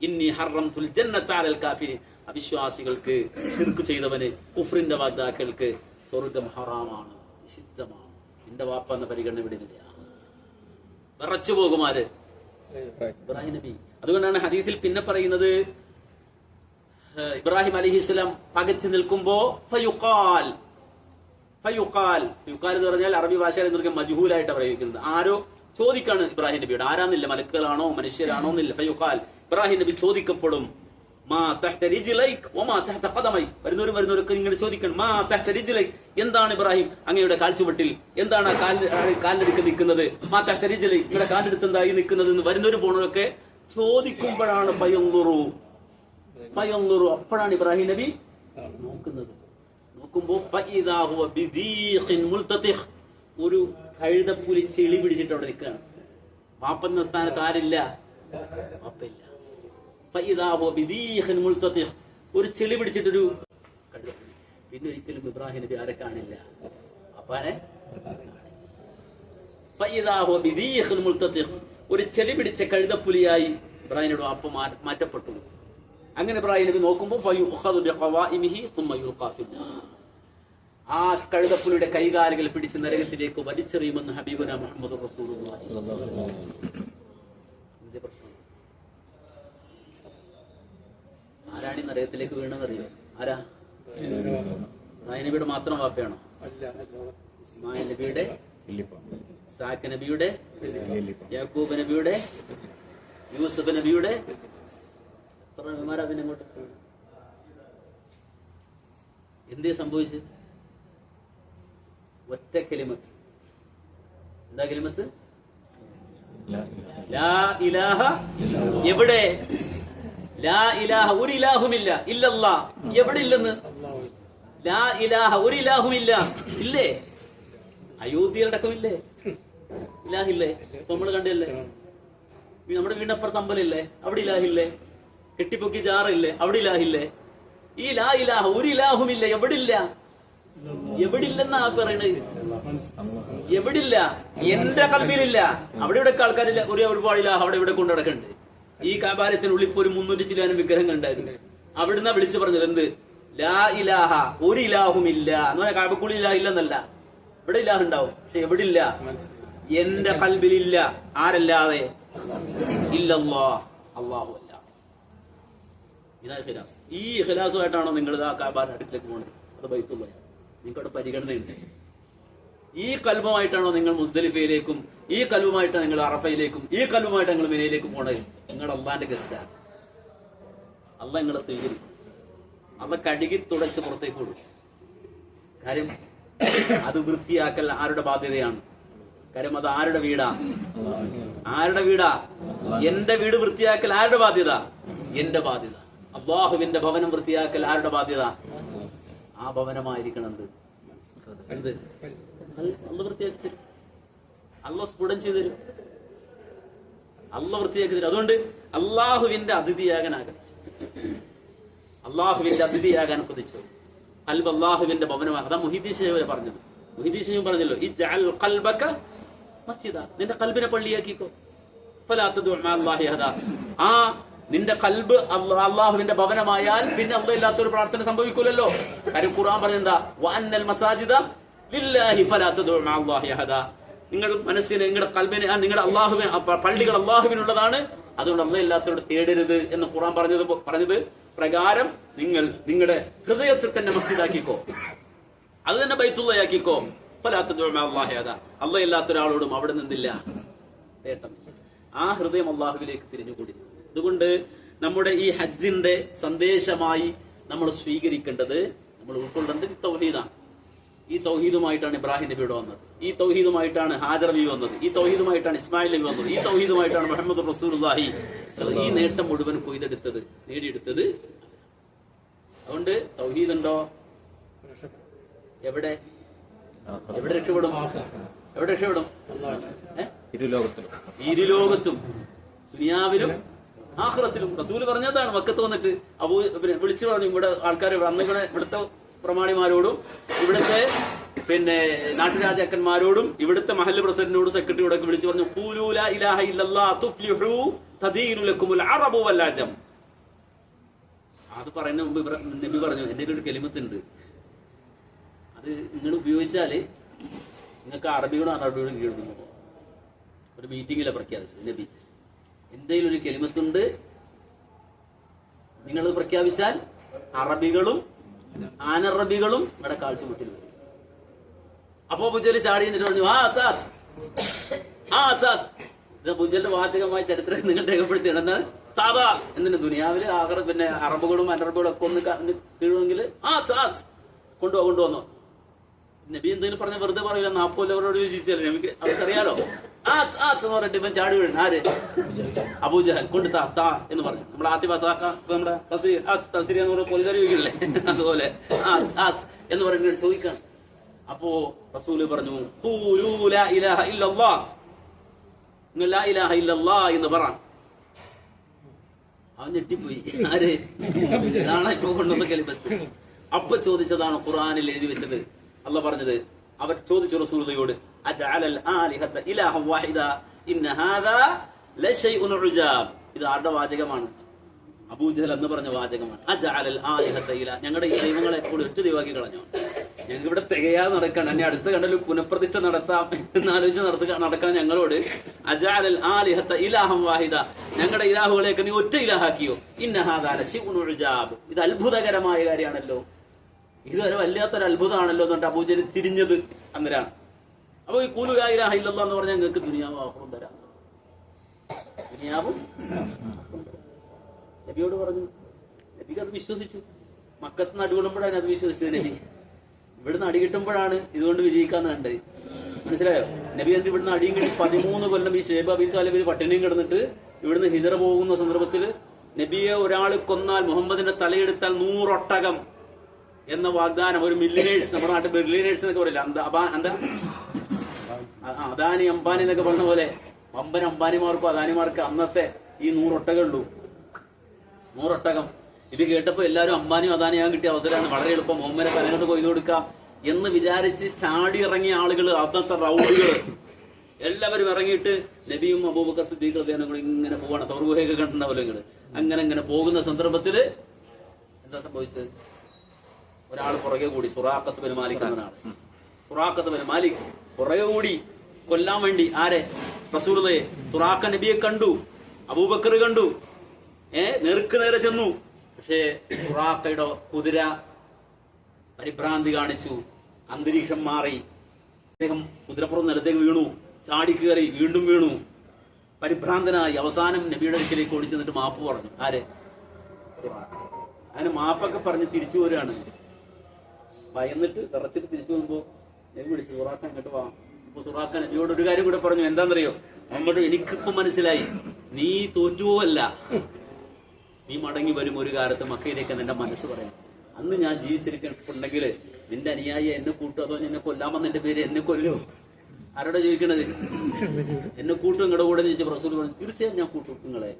ഇന്നി ഹറംതുൽ ജന്നത അലൽ കാഫിരീൻ. അവിശ്വാസികൾക്ക്, ശിർക്ക് ചെയ്തവന്, കുഫ്രിന്റെ വാഗ്ദാക്കൾക്ക് സ്വർഗം ഹറാമാണ്, നിഷിദ്ധമാണ്. എന്റെ വാപ്പ എന്ന പരിഗണന വിടില്ല. വിറച്ചു പോകുമാര് ഇബ്രാഹിം നബി. അതുകൊണ്ടാണ് ഹദീസിൽ പിന്നെ പറയുന്നത്, ഇബ്രാഹിം അലൈഹിസ്സലാം പകച്ചു നിൽക്കുമ്പോ ഫയുഖാൽ എന്ന് പറഞ്ഞാൽ അറബി ഭാഷയിൽ മജ്ഹൂലായിട്ടാണ് പ്രയോഗിക്കുന്നത്. ആരോ ചോദിക്കാണ് ഇബ്രാഹിം നബിയോട്. ആരാന്നില്ല, മലക്കുകളാണോ മനുഷ്യരാണോ എന്നില്ല. ഫയുഖാൽ, ഇബ്രാഹിം നബി ചോദിക്കപ്പെടും. മാ തഹ്ത റിജ്ലൈക് വമാ തഹ്ത ഖദമൈക്. വരുന്നവരൊക്കെ ഇങ്ങനെ ചോദിക്കണം. മാ തഹ്ത റിജ്ലൈക്, എന്താണ് ഇബ്രാഹിം അങ്ങയുടെ കാൽച്ചുവട്ടിൽ, എന്താണ് കാലിനടുക്ക് നിൽക്കുന്നത്? മാ തഹ്ത റിജ്ലൈക്, നിങ്ങളുടെ കാലിനടുത്ത് എന്തായി നിൽക്കുന്നത് എന്ന് വരുന്നവരും പോണവരൊക്കെ ചോദിക്കുമ്പോഴാണ് ഫയൻദുറു. അപ്പോഴാണ് ഇബ്രാഹിം നബി നോക്കുന്നത്. നോക്കുമ്പോ ഫഇദാ ഹുവ ബിദീഖിൻ മുൽതതിഖ്, ഒരു കഴുതപ്പുലി ചെളി പിടിച്ചിട്ട് അവിടെ നിൽക്കുകയാണ്. പാപ്പന്ന സ്ഥാനത്ത് ആരില്ല, പാപ്പയില്ല. ഒരു ചെളി പിടിച്ചിട്ടൊരു കഴുതപ്പുലി. പിന്നെ ഒരിക്കലും ഇബ്രാഹിം നബി ആരെ കാണില്ല, അപ്പാനെ. ഒരു ചെളി പിടിച്ച കഴുതപ്പുലിയായി ഇബ്രാഹിം നബി അപ്പ മാറ്റപ്പെട്ടു. അങ്ങനെ ഇബ്രാഹിം നബി നോക്കുമ്പോൾ ആ കഴുതപ്പുലിയുടെ കൈകാലുകൾ പിടിച്ച് നരകത്തിലേക്ക് വലിച്ചെറിയുമെന്ന് ഹബീബുന മുഹമ്മദ് റസൂലുള്ളാഹി. ആരാണ് ഈ നരകത്തിലേക്ക് വീണെന്നറിയോ? ആരാ? ഇബ്രാഹിം നബിയുടെ മാത്രം വാപ്പയാണോ? ഇസ്മായിൽ നബിയുടെ, ഇസ്ഹാഖ് നബിയുടെ, യാക്കൂബ് നബിയുടെ, യൂസുഫ് നബിയുടെ. എത്ര നബിമാരാ പിന്നെ അങ്ങോട്ട്? എന്തേ സംഭവിച്ചത്? ഒറ്റ കലിമത്ത്. എന്താ കലിമത്ത്? ലാ ഇലാഹ. എവിടെ? ലാ ഇലാഹ, ഒരു ഇലാഹുമില്ല. ഇല്ലല്ലാ, എവിടെ ഇല്ലെന്ന്? ലാ ഇലാഹ, ഒരു ഇലാഹുമില്ല. ഇല്ലേ? അയോധ്യയിലടക്കമില്ലേ ഇലാഹില്ലേ? ഇപ്പൊ നമ്മള് കണ്ടില്ലേ? നമ്മുടെ വീടിനപ്പുറത്ത് അമ്പലമില്ലേ? അവിടെ ഇലാഹില്ലേ? കെട്ടിപ്പൊക്കി ജാറില്ലേ? അവിടെ ഇലാഹില്ലേ? ഈ ലാ ഇലാഹ, ഒരു ഇലാഹുമില്ല. എവിടില്ല? എവിടില്ലെന്നാ പറയണത്? എവിടില്ല? എന്റെ കൽബിലില്ല. അവിടെ ഇവിടെ ആൾക്കാരില്ല. ഒരുപാട് ഇലാഹ അവിടെ ഇവിടെ കൊണ്ടു നടക്കുന്നുണ്ട്. ഈ കാബാലയത്തിനുള്ളിൽ ഇപ്പൊ ഒരു 300 ചില്ലാനും വിഗ്രഹങ്ങൾ ഉണ്ടായിരുന്നു. അവിടുന്ന് വിളിച്ചു പറഞ്ഞത് എന്ത്? ലാ ഇലാഹ, ഒരു ഇലാഹുമില്ല എന്ന് പറഞ്ഞാൽ കാബക്കുള്ളിൽ ഇലാഹ ഇല്ലെന്നല്ല. ഇവിടെ ഇലാഹ് ഉണ്ടാവും, പക്ഷെ എവിടില്ല? എന്റെ കൽബിലില്ല. ആരല്ലാതെ? ഇല്ലല്ലാ, അല്ലാഹു അല്ല. ഇതാ ഇഖ്ലാസ്. ഈ ഇഖ്ലാസുമായിട്ടാണോ നിങ്ങൾ ആ കാബാന്റെ അടുക്കിലേക്ക് പോകുന്നത്? അത് ബൈത്തുള്ളാഹ്. നിങ്ങൾക്കവിടെ പരിഗണനയുണ്ട്. ഈ കൽബുമായിട്ടാണോ നിങ്ങൾ മുസ്ദലിഫയിലേക്കും, ഈ കൽബുമായിട്ടാണ് നിങ്ങൾ അറഫയിലേക്കും, ഈ കൽബുമായിട്ട് നിങ്ങൾ മിനയിലേക്കും പോണത്? നിങ്ങൾ അള്ളാന്റെ ഗസ്റ്റാണ്. അള്ള നിങ്ങളെ സ്വീകരിക്കും. അള്ള കഴുകി തുടച്ച് പുറത്തേക്ക് വിടും. കാര്യം അത് വൃത്തിയാക്കൽ ആരുടെ ബാധ്യതയാണ്? കാര്യം അത് ആരുടെ വീടാ? ആരുടെ വീടാ? എന്റെ വീട് വൃത്തിയാക്കൽ ആരുടെ ബാധ്യത? എന്റെ ബാധ്യത. അല്ലാഹുവിന്റെ ഭവനം വൃത്തിയാക്കൽ ആരുടെ ബാധ്യത? ആ ഭവനമായിരിക്കണം എന്ത്? അള്ള വൃത്തിയാക്കി തരും. അള്ള സ്ഫുടം ചെയ്തു തരും. അള്ള വൃത്തിയാക്കി തരും. അതുകൊണ്ട് അള്ളാഹുവിന്റെ അതിഥിയാകാൻ ആഗ്രഹിച്ചു. അള്ളാഹുവിന്റെ അതിഥിയാകാൻ കൊതിച്ചു. ഖൽബ് അള്ളാഹുവിന്റെ ഭവനമാണ്. അതാ മുഹീദ്ദീൻ ശൈഖ് പറഞ്ഞത്. മുഹീദ്ദീൻ ശൈഖ് പറഞ്ഞല്ലോ, ഇജ്അൽ ഖൽബക മസ്ജിദ, നിന്റെ കൽബിനെ പള്ളിയാക്കിക്കോ. ഫലാ തദ്ഉ മഅല്ലാഹി അഹദ. ആ നിന്റെ കൽബ് അള്ളാഹുവിന്റെ ഭവനമായാൽ പിന്നെ അല്ലാഹ് ഇല്ലാത്തൊരു പ്രാർത്ഥന സംഭവിക്കൂലല്ലോ. കാര്യം ഖുർആൻ പറഞ്ഞെന്താ? വഅന്നൽ മസാജിദ ലില്ലാഹി ഫലാ തദ്ഉ മഅല്ലാഹി അഹദ. നിങ്ങൾ മനസ്സിനെ, നിങ്ങളുടെ കൽബിനെ, നിങ്ങളുടെ അള്ളാഹുവിന്, പള്ളികൾ അള്ളാഹുവിനുള്ളതാണ്. അതുകൊണ്ട് അല്ലാഹ് ഇല്ലാത്തവരോട് തേടരുത് എന്ന് ഖുർആൻ പറഞ്ഞത് പ്രകാരം നിങ്ങൾ നിങ്ങളുടെ ഹൃദയത്തിൽ തന്നെ മസ്ജിദാക്കിക്കോ. അത് തന്നെ ബൈത്തുള്ളയാക്കിക്കോ. ഫലാ തദ്ഉ മഅല്ലാഹി അഹദ. അല്ലാഹ് ഇല്ലാത്ത ഒരാളോടും അവിടെ നിന്നില്ല തേട്ടം. ആ ഹൃദയം അള്ളാഹുവിലേക്ക് തിരിഞ്ഞുകൂടി. അതുകൊണ്ട് നമ്മുടെ ഈ ഹജ്ജിന്റെ സന്ദേശമായി നമ്മൾ സ്വീകരിക്കേണ്ടത്, നമ്മൾ ഉൾക്കൊള്ളേണ്ടത് ഈ തൗഹീദാണ്. ഈ തൗഹീദുമായിട്ടാണ് ഇബ്രാഹിം നബി ഇവിടെ വന്നത്. ഈ തൗഹീദുമായിട്ടാണ് ഹാജർ നബി വന്നത്. ഈ തൗഹീദുമായിട്ടാണ് ഇസ്മായിൽ നബി വന്നത്. ഈ തൗഹീദുമായിട്ടാണ് മുഹമ്മദ് റസൂലുള്ളാഹി. ഈ നേട്ടം മുഴുവൻ നേടിയെടുത്തത്. അതുകൊണ്ട് തൗഹീദ് ഉണ്ടോ? എവിടെ രക്ഷപ്പെടും? എവിടെ രക്ഷപ്പെടും? ഇരുലോകത്തും, ദുനിയാവിലും ആഖിറത്തിലും. റസൂല് പറഞ്ഞതാണ്. മക്കത്ത് വന്നിട്ട് വിളിച്ചു പറഞ്ഞു, ഇവിടെ ആൾക്കാർ അന്ന് ഇവിടുത്തെ പ്രമാണിമാരോടും ഇവിടുത്തെ നാട്ടുരാജാക്കന്മാരോടും ഇവിടുത്തെ മഹല്ല് പ്രസിഡന്റിനോടും സെക്രട്ടറിയോടൊക്കെ വിളിച്ചു പറഞ്ഞു, ഖൂലൂ ലാ ഇലാഹ ഇല്ലല്ലാഹ് തുഫ്ലിഹൂ തദീനു ലക്കുമുൽ അറബു വൽ അജം. അത് പറയുന്ന മുമ്പ് നബി പറഞ്ഞു, എന്റെ ഒരു കലിമത്തുണ്ട്, അത് നിങ്ങൾ ഉപയോഗിച്ചാല് നിങ്ങൾക്ക് അറബികളും കീഴുന്നു. ഒരു മീറ്റിംഗിലെ പ്രഖ്യാപിച്ചത് നബി, എന്റെ ഒരു കലിമത്തുണ്ട്, നിങ്ങൾ പ്രഖ്യാപിച്ചാൽ അറബികളും അനറബികളും ഇവിടെ കാഴ്ചമുട്ടിൽ വരും. അപ്പൊ അബൂജഹൽ ചാടി എന്നിട്ട് പറഞ്ഞു, അബൂജഹലിന്റെ വാചകമായ ചരിത്രം നിങ്ങൾ രേഖപ്പെടുത്തിയാണ്. താതാ എന്തിന് ദുനിയാവില് അറബുകളും അനറബികളും ഒക്കെ ഒന്ന് കീഴുമെങ്കിൽ കൊണ്ടുവന്നോ. നബി എന്തെങ്കിലും പറഞ്ഞ വെറുതെ പറയില്ല. 40 കൊല്ലവരോട് ചോദിച്ചാൽ നമുക്ക് അവർക്കറിയാലോ. എന്ന് പറഞ്ഞിട്ട് ഇവൻ ചാടി വീഴും. ആര്? അബൂജഹൽ. കൊണ്ട് താ എന്ന് പറഞ്ഞു. നമ്മുടെ നമ്മുടെ തസ്രീ എന്ന് പറഞ്ഞ പോലീസുകാർ ചോദിക്കില്ലേ, അതുപോലെ എന്ന് പറഞ്ഞിട്ട് ചോദിക്കാണ്. അപ്പോ റസൂല് പറഞ്ഞു, ഖൂലൂ ലാ ഇലാഹ ഇല്ലല്ലാഹ്, നിങ്ങൾ ലാ ഇലാഹ ഇല്ലല്ലാഹ് എന്ന് പറ. അവൻ ഞെട്ടിപ്പോയി. ആര്? ഇതാണ് ഇപ്പൊ കൊണ്ടുവന്ന കലിമത്ത്. അപ്പൊ ചോദിച്ചതാണ് ഖുർആനിൽ എഴുതി വെച്ചത്. അള്ളാഹ് പറഞ്ഞത്, അവർ ചോദിച്ചു റസൂലുള്ളാഹിയോട്, അജഅലൽ ആലിഹത ഇലാഹൻ വാഹിദ ഇന്ന ഹാദാ ലശൈഉൻ ഉജാബ്. ഇത് ആരുടെ വാചകമാണ്? അബൂജഹൽ എന്ന് പറഞ്ഞ വാചകമാണ്. അജഅലൽ ആലിഹത ഇലാഹ, ഞങ്ങളുടെ ഈ ദൈവങ്ങളെ കൂടി ഒറ്റ ദൈവമാക്കി കളഞ്ഞു. ഞങ്ങൾക്ക് ഇവിടെ തികയാതെ നടക്കണം, എന്നെ അടുത്ത കണ്ടൊരു പുനഃപ്രതിഷ്ഠ നടത്താം എന്നാലോചിച്ച് നടക്കണം ഞങ്ങളോട്. അജഅലൽ ആലിഹത ഇലാഹൻ വാഹിദ, ഞങ്ങളുടെ ഇലാഹുകളെയൊക്കെ നീ ഒറ്റ ഇലാഹാക്കിയോ. ഇന്ന ഹാദാ ലശൈഉൻ ഉജാബ്, ഇത് അത്ഭുതകരമായ കാര്യമാണല്ലോ, ഇതുവരെ വല്ലാത്തൊരു അത്ഭുതമാണല്ലോ എന്നിട്ട് അബൂജഹൽ തിരിഞ്ഞത് അന്നേരാണ്. അപ്പൊ ഈ ഖൂലൂ ലാ ഇലാഹ ഇല്ലല്ലാഹ് എന്ന് പറഞ്ഞാൽ നിങ്ങൾക്ക് ദുനിയാവും ആഖിറവും തരാം. ദുനിയാവും നബിയോട് പറഞ്ഞു. നബിക്ക് അത് വിശ്വസിച്ചു. മക്കത്ത് നടുവിടുമ്പോഴാണ് അത് വിശ്വസിച്ചത് നബി. ഇവിടുന്ന് അടി കിട്ടുമ്പോഴാണ് ഇതുകൊണ്ട് വിജയിക്കാന്ന് കണ്ടത്. മനസ്സിലായോ? നബി എന്നിട്ട് ഇവിടുന്ന് അടിയും കിട്ടി 13 കൊല്ലം ഈ ഷുഐബ് അബി താലിബിൽ പട്ടിണിയും കിടന്നിട്ട് ഇവിടുന്ന് ഹിജറ പോകുന്ന സന്ദർഭത്തിൽ നബിയെ ഒരാൾ കൊന്നാൽ മുഹമ്മദിന്റെ തലയെടുത്താൽ 100 ഒട്ടകം എന്ന വാഗ്ദാനം ഒരു മില്ലിനേഴ്സ്, നമ്മുടെ നാട്ടിൽ മില്ലിനേഴ്സ് എന്നൊക്കെ പറയില്ല, അദാനി അംബാനി എന്നൊക്കെ പറഞ്ഞ പോലെ വമ്പൻ അംബാനിമാർക്കും അദാനിമാർക്ക് അന്നത്തെ ഈ 100 ഒട്ടകമുള്ളൂ. 100 ഒട്ടകം. ഇത് കേട്ടപ്പോ എല്ലാവരും അംബാനിയും അദാനിയാൻ കിട്ടിയ അവസരമാണ്, വളരെ എളുപ്പം മുഹമ്മദിനെ തലങ്ങോട്ട് കൊയ്തു കൊടുക്കാം എന്ന് വിചാരിച്ച് ചാടി ഇറങ്ങിയ ആളുകൾ, അന്നത്തെ റൗഡികൾ എല്ലാവരും ഇറങ്ങിയിട്ട് നബിയും അബൂബക്കർ സിദ്ദീഖ് റളിയല്ലാഹു ഇങ്ങനെ പോവാണ്. തൗറുഹയൊക്കെ കണ്ടിട്ടുണ്ടാവല്ലോ നിങ്ങള്. അങ്ങനെ പോകുന്ന സന്ദർഭത്തില് എന്താ സംഭവിച്ചത്? ഒരാൾ പുറകെ കൂടി, സുറാഖത്ത് ബിൻ മാലിക് എന്നൊരാള്. സുറാഖത്ത് ബിൻ മാലിക് പുറകെ കൂടി കൊല്ലാൻ വേണ്ടി ആരെ? റസൂലുള്ളാഹിയെ. സുറാഖ നബിയെ കണ്ടു, അബൂബക്കർ കണ്ടു, നേർക്ക് നേരെ ചെന്നു. പക്ഷേ സുറാഖയുടെ കുതിര പരിഭ്രാന്തി കാണിച്ചു, അന്തരീക്ഷം മാറി, അദ്ദേഹം കുതിരപ്പുറം നിലത്തേക്ക് വീണു, ചാടിക്കേറി വീണ്ടും വീണു, പരിഭ്രാന്തനായി. അവസാനം നബിയുടെ അടുക്കിലേക്ക് ഓടിച്ചു നിന്നിട്ട് മാപ്പ് പറഞ്ഞു. ആരെ? അങ്ങനെ മാപ്പൊക്കെ പറഞ്ഞ് തിരിച്ചു പോരാണ്. ഭയന്നിട്ട് വിറച്ചിട്ട് തിരിച്ചു പോകുമ്പോ നബി വിളിച്ചു, സുറാഖ ഇങ്ങോട്ട് വാ. അപ്പൊ സുറാഖ നബിയോട് ഒരു കാര്യം കൂടെ പറഞ്ഞു. എന്താണെന്നറിയോ? നമ്മോട് എനിക്കിപ്പോ മനസ്സിലായി, നീ തോറ്റുപോവല്ല, നീ മടങ്ങി വരും ഒരു കാലത്ത് മക്കയിലേക്ക് എന്റെ മനസ്സ് പറയാം. അന്ന് ഞാൻ ജീവിച്ചിരിക്കുന്നുണ്ടെങ്കിൽ നിന്റെ അനുയായി എന്നെ കൂട്ടും, അതോ എന്നെ കൊല്ലാമെന്ന് എന്റെ പേര് എന്നെ കൊല്ലോ? ആരോടെ ചോദിക്കണത്? എന്നെ കൂട്ടും നിങ്ങളുടെ കൂടെ ചോദിച്ച റസൂൽ പറഞ്ഞു, തീർച്ചയായും ഞാൻ കൂട്ടും നിങ്ങളെ.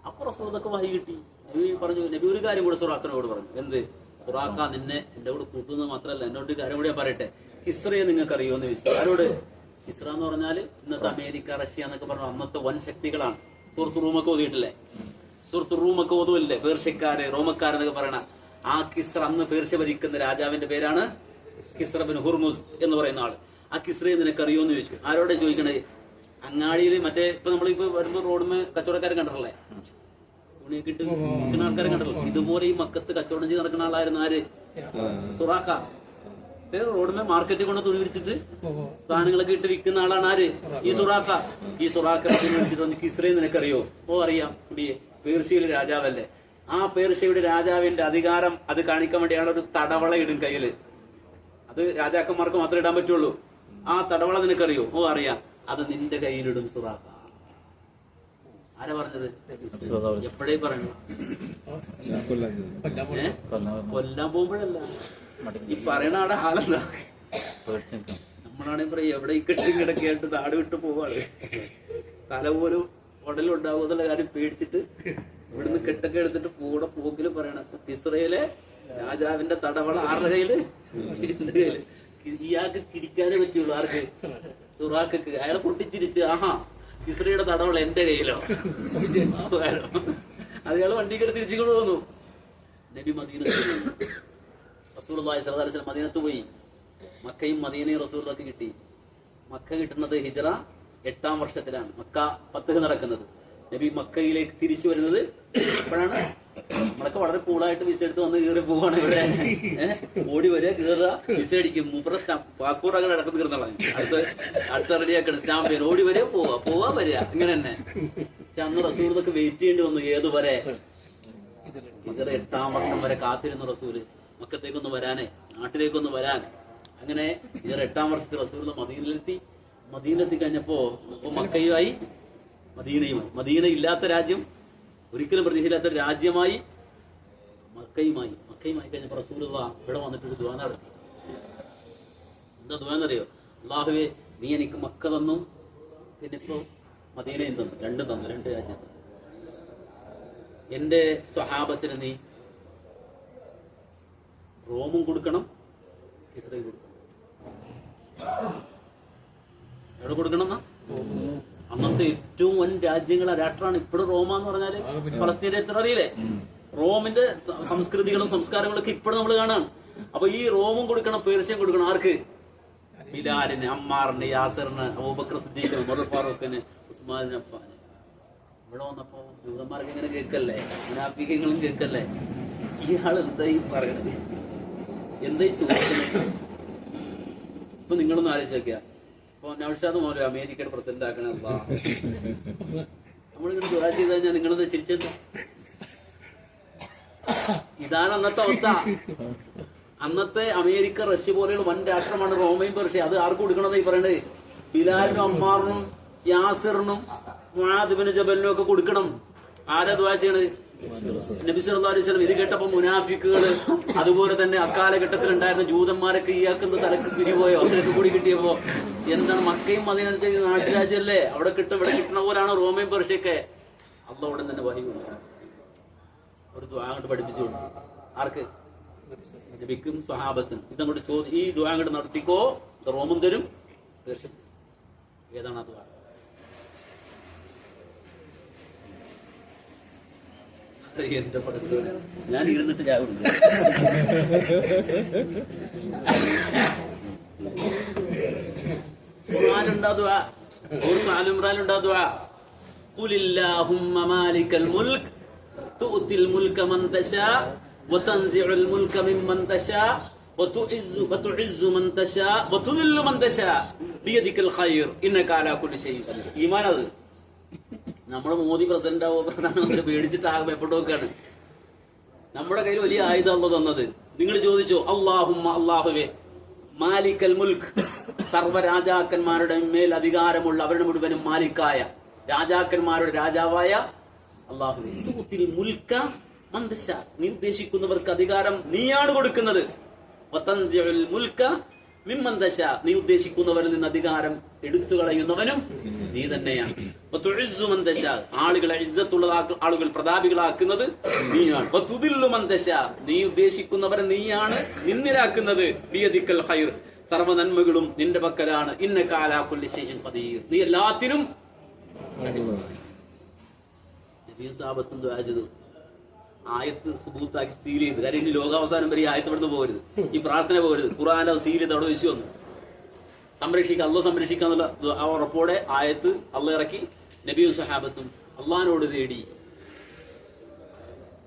അപ്പൊ റസൂലൊക്കെ വഹി കിട്ടി. നബി പറഞ്ഞു, നബി ഒരു കാര്യം കൂടെ സുറാഖിനോട് പറഞ്ഞു. എന്ത്? സുറാഖ നിന്നെ എന്റെ കൂടെ കൂട്ടുന്നത് മാത്രമല്ല, എന്നോട് കാര്യം കൂടെ ഞാൻ പറയട്ടെ. കിസ്രയെ നിങ്ങൾക്ക് അറിയുമെന്ന് ചോദിച്ചു. ആരോട്? കിസ്ര എന്ന് പറഞ്ഞാല് ഇന്നത്തെ അമേരിക്ക, റഷ്യ എന്നൊക്കെ പറഞ്ഞു അന്നത്തെ വൻ ശക്തികളാണ്. സുഹൃത്ത് റൂമൊക്കെ ഓതിയിട്ടില്ലേ? സുഹൃത്ത് റൂമൊക്കെ ഓതുമല്ലേ? പേർഷ്യക്കാര്, റോമക്കാരെന്നൊക്കെ പറയണ ആ കിസ്ര, അന്ന് പേർഷ്യ ഭരിക്കുന്ന രാജാവിന്റെ പേരാണ് കിസ്ര ബിൻ ഹുർമുസ് എന്ന് പറയുന്ന ആള്. ആ കിസ്രയെ നിനക്ക് അറിയുമെന്ന് ചോദിച്ചു. ആരോടെ ചോദിക്കണേ? അങ്ങാടിയിൽ മറ്റേ ഇപ്പൊ നമ്മളിപ്പോ വരുമ്പോ റോഡുമേ കച്ചവടക്കാരെ കണ്ടിട്ടില്ലേ? തുണിയൊക്കെ ഇട്ട് നിൽക്കുന്ന ആൾക്കാരെ കണ്ടിട്ടില്ല? ഇതുപോലെ ഈ മക്കത്ത് കച്ചവടം ചെയ്ത് നടക്കുന്ന ആളായിരുന്നു ആര്? സുറാഖ. റോഡുമേ മാർക്കറ്റിൽ കൊണ്ട് തുണി വിരിച്ചിട്ട് സാധനങ്ങളൊക്കെ ഇട്ട് വിൽക്കുന്ന ആളാണ് ആര്? ഈ സുറാഖ. ഈ സുറാഖ വിളിച്ചിട്ട് കിസ്രയെ നിനക്കറിയോ? ഓ അറിയാം, കുടിയെ പേർഷ്യയിലെ രാജാവല്ലേ. ആ പേർഷ്യയുടെ രാജാവിന്റെ അധികാരം അത് കാണിക്കാൻ വേണ്ടിയാണ് ഒരു തടവള ഇടും കയ്യില്. അത് രാജാക്കന്മാർക്ക് മാത്രമേ ഇടാൻ പറ്റുള്ളൂ. ആ തടവള നിനക്കറിയോ? ഓ അറിയാം, അത് നിന്റെ കയ്യിലിടും സുറാഖ. ആരാ പറഞ്ഞത്? എപ്പോഴേ പറഞ്ഞു? കൊല്ലാൻ പോകുമ്പോഴല്ല. ഈ പറയണ ആടെ ആളെന്താ? നമ്മളാണെങ്കിൽ പറയും എവിടെ ഈ കെട്ടും കിടക്കായിട്ട് നാട് വിട്ടു പോവാണ്, തല പോലും ഉടലുണ്ടാവും എന്നുള്ള കാര്യം പേടിച്ചിട്ട് ഇവിടുന്ന് കെട്ടൊക്കെ എടുത്തിട്ട് കൂടെ പോക്കില് പറയണ കിസ്രയിലെ രാജാവിന്റെ തടവള ആരുടെ കയ്യില്? കയ്യില്. ഇയാൾക്ക് ചിരിക്കാനേ പറ്റുള്ളൂ. ആർക്ക്? സുറാഖക്ക്. അയാളെ പൊട്ടിച്ചിരിച്ച്, ആഹാ കിസ്രയുടെ തടവള എന്റെ കയ്യിലോ? അയാള് വണ്ടി കയറി തിരിച്ചുകൊണ്ട് പോന്നു. നബി മദീനത്ത് റസൂലുള്ളാഹി സ്വല്ലല്ലാഹു അലൈഹി വസല്ലം മദീനത്ത് പോയി. മക്കയും മദീനയും റസൂലുള്ളാഹിക്ക് കിട്ടി. മക്ക കിട്ടുന്നത് ഹിജ്റ 8-ാം വർഷത്തിലാണ് മക്ക ഫത്ഹ് നടക്കുന്നത്. നബി മക്കയിലേക്ക് തിരിച്ചു വരുന്നത് അപ്പോഴാണ്. നമ്മളൊക്കെ വളരെ കൂളായിട്ട് വിസ എടുത്ത് വന്ന് കയറി പോവാണ്. ഇവിടെ ഓടി വരിക, കയറുക, വിസ അടിക്കും. മൂപ്പറ പാസ്പോർട്ട് അങ്ങനെ അടക്കം തീർന്നോളാം. അടുത്ത റെഡിയാക്കണം, സ്റ്റാമ്പ് ചെയ്യാൻ. ഓടി വരിക, പോവാ വരിക, ഇങ്ങനെ തന്നെ. പക്ഷെ അന്ന് റസൂലൊക്കെ വെയിറ്റ് ചെയ്യേണ്ടി വന്നു. ഏതുവരെ? ഹിജ്റ 8-ാം വർഷം വരെ കാത്തിരുന്നു റസൂല് മക്കത്തേക്കൊന്ന് വരാനേ, നാട്ടിലേക്കൊന്ന് വരാൻ. അങ്ങനെ ഹിജ്റ 8-ാം വർഷത്തിൽ റസൂൽ മദീനയിലെത്തി കഴിഞ്ഞപ്പോ മക്കയുമായി മദീനയുമായി, മദീന ഇല്ലാത്ത രാജ്യം, ഒരിക്കലും പ്രതീക്ഷയില്ലാത്ത രാജ്യമായി മക്കയുമായി കഴിഞ്ഞപ്പോ റസൂലുള്ളാഹി ഇവിടെ വന്നിട്ടൊരു ദുആ നടത്തി. എന്താ ദുആ എന്നറിയോ? അല്ലാഹുവേ, നീ എനിക്ക് മക്ക തന്നു, പിന്നെ ഇപ്പോ മദീനയും തന്നു, രണ്ട് രാജ്യം തന്നു. എന്റെ സ്വഹാബത്തിന് നീ റോമും കൊടുക്കണം, കിസ്രയും കൊടുക്കണം. എവിടെ കൊടുക്കണം? അന്നത്തെ ഏറ്റവും വൻ രാജ്യങ്ങളെ രാഷ്ട്രമാണ് ഇപ്പോഴും റോമ എന്ന് പറഞ്ഞാല്. ഫലസ്തീൻ എത്ര അറിയില്ലേ? റോമിന്റെ സംസ്കൃതികളും സംസ്കാരങ്ങളൊക്കെ ഇപ്പോഴും നമ്മൾ കാണാൻ. അപ്പൊ ഈ റോമും കൊടുക്കണം, പേർഷ്യയും കൊടുക്കണം. ആർക്ക്? ബിലാലിന്, അമ്മാറിന്, യാസറിന്, അബൂബക്കർ സിദ്ദീഖിന്, ഉമർ ഫാറൂഖിന്, ഉസ്മാൻ അഫ്ഫാന്. ഇവിടെ വന്നപ്പോ ജൂതന്മാർക്ക് ഇങ്ങനെ കേൾക്കല്ലേ, മുനാഫിഖുകളും കേൾക്കല്ലേ, ഇയാൾ എന്തായി പറയണത്, എന്തായി ചോദിക്കുന്നത്? ഇപ്പൊ നിങ്ങളൊന്ന് ആലോചിച്ചോക്കിയാ, ഇപ്പൊ നൗഷാദ് മൗലവി അമേരിക്കയുടെ പ്രസിഡന്റ് ആക്കണ നമ്മളിങ്ങനെ ദുആ ചെയ്ത് കഴിഞ്ഞാൽ നിങ്ങളത് ചിരിച്ചെന്താ? ഇതാണ് അന്നത്തെ അവസ്ഥ. അന്നത്തെ അമേരിക്ക, റഷ്യ പോലെയുള്ള വൻ രാഷ്ട്രമാണ് റോമയും പേർഷ്യ. അത് ആർക്ക് കൊടുക്കണമെന്ന് ഈ പറയണത്? ബിലാലിനും അമ്മാറിനും യാസിറിനും മുആദ് ഇബ്നു ജബലിനും ഒക്കെ കൊടുക്കണം. ആരാ ദുആ ചെയ്യണത്? നബി സല്ലല്ലാഹു അലൈഹി വസല്ലം. ഇത് കേട്ടപ്പോ മുനാഫിക്കുകള്, അതുപോലെ തന്നെ അക്കാലഘട്ടത്തിൽ ഉണ്ടായിരുന്ന ജൂതന്മാരൊക്കെ ഇയാൾക്കെന്ത് തലക്ക് പിരിപോയോ അതിനൊക്കെ കൂടി കിട്ടിയപ്പോ എന്താണ്, മക്കയും മദീനത്തെ നാട്ടുരാജ്യല്ലേ, അവിടെ ഇവിടെ കിട്ടുന്ന പോലാണ് റോമയും പേർഷ്യയൊക്കെ. അള്ളാഹ് അവിടെ തന്നെ വഹി കൊടുത്തു, ഒരു ദുആ അങ്ങോട്ട് പഠിപ്പിച്ചു കൊടുത്തു. ആർക്ക്? നബിക്കും സ്വഹാബത്തിനും. ഇതങ്ങോട്ട് ഈ ദുആ അങ്ങോട്ട് നടത്തിക്കോ, റോമും തരും പേർഷ്യ. ഏതാണ് ആ ദുആ? എന്റെ പഠിച്ചോനെ, ഞാൻ ഇരുന്നിട്ട് ചായ കുടിക്കും. ഖുർആനിലുണ്ടാ സൂറത്തുൽ ആൽ ഇംറാനിലുണ്ടാ ഖുലില്ലാഹുമ്മ മാലിക്കൽ മുൽക്ക് തുഅ്തിൽ മുൽക മൻ തശാ വതൻസിഉൽ മുൽക മിമ്മൻ തശാ വതുഇസ്സു മൻ തശാ വതുദില്ലു മൻ തശാ ബിയദിക്കൽ ഖൈർ ഇന്നക അലാ കുല്ലി ഷൈഇൻ ഖദീർ. ഈമാനത് നമ്മുടെ മോദി പ്രസിഡന്റ് ആവോ പ്രധാനമന്ത്രി പേടിച്ചിട്ട് ആകെ ഭയപ്പെട്ടു നോക്കാണ്. നമ്മുടെ കയ്യിൽ വലിയ ആയുധം അള്ളാഹ് തന്നത്. നിങ്ങൾ ചോദിച്ചോ, അല്ലാഹുമ്മ അല്ലാഹുവേ മാലിക്കൽ മുൽക്ക്, സർവ്വരാജാക്കന്മാരുടെ മേൽ അധികാരമുള്ള, അവരുടെ മുഴുവനും മാലിക്കായ, രാജാക്കന്മാരുടെ രാജാവായ അല്ലാഹുവേ, തുഅ്തിൽ മുൽക മൻ തശാ, നീ ഉദ്ദേശിക്കുന്നവർക്ക് അധികാരം നീയാണ് കൊടുക്കുന്നത്. വതൻസിഉൽ മുൽക മിമ്മൻ തശാ, നീ ഉദ്ദേശിക്കുന്നവരിൽ നിന്ന് അധികാരം എടുത്തു കളയുന്നവനും നീ തന്നെയാണ്. വതുഇസ്സു മൻ തശാ, ആളുകളെ ഇസ്സത്തുള്ള ആളുകൾ പ്രതാപികളാക്കുന്നത് നീയാണ്. വതുദില്ലു മൻ തശാ, നീ ഉദ്ദേശിക്കുന്നവരെ നീയാണ് നിന്ദിരാക്കുന്നത്. ബിയദിക്കൽ ഖൈർ, സർവ്വ നന്മകളും നിന്റെ പക്കലാണ്. ഇന്നക അലാ കുല്ലി ഷൈഇൻ ഖദീർ, നീ എല്ലാത്തിനും. നബിയും സഹാബത്തും ദുആ ചെയ്തു, ആയത്ത് സുബൂത്താക്കി സീൽ ചെയ്ത്. കാര്യം ഇനി ലോകാവസാനം വരെ ഈ ആയത്ത് ഇവിടുന്ന് പോകരുത്, ഈ പ്രാർത്ഥന പോകരുത്. ഖുർആൻ അത് സീൽ ചെയ്ത് അവിടെ വെച്ചു വന്നു. സംരക്ഷിക്കുക, അള്ളാഹ് സംരക്ഷിക്കാന്നുള്ള ആ ഉറപ്പോടെ ആയത്ത് അള്ളാഹ് ഇറക്കി. നബിയും സഹാബത്തും അള്ളാഹിനോട് തേടി.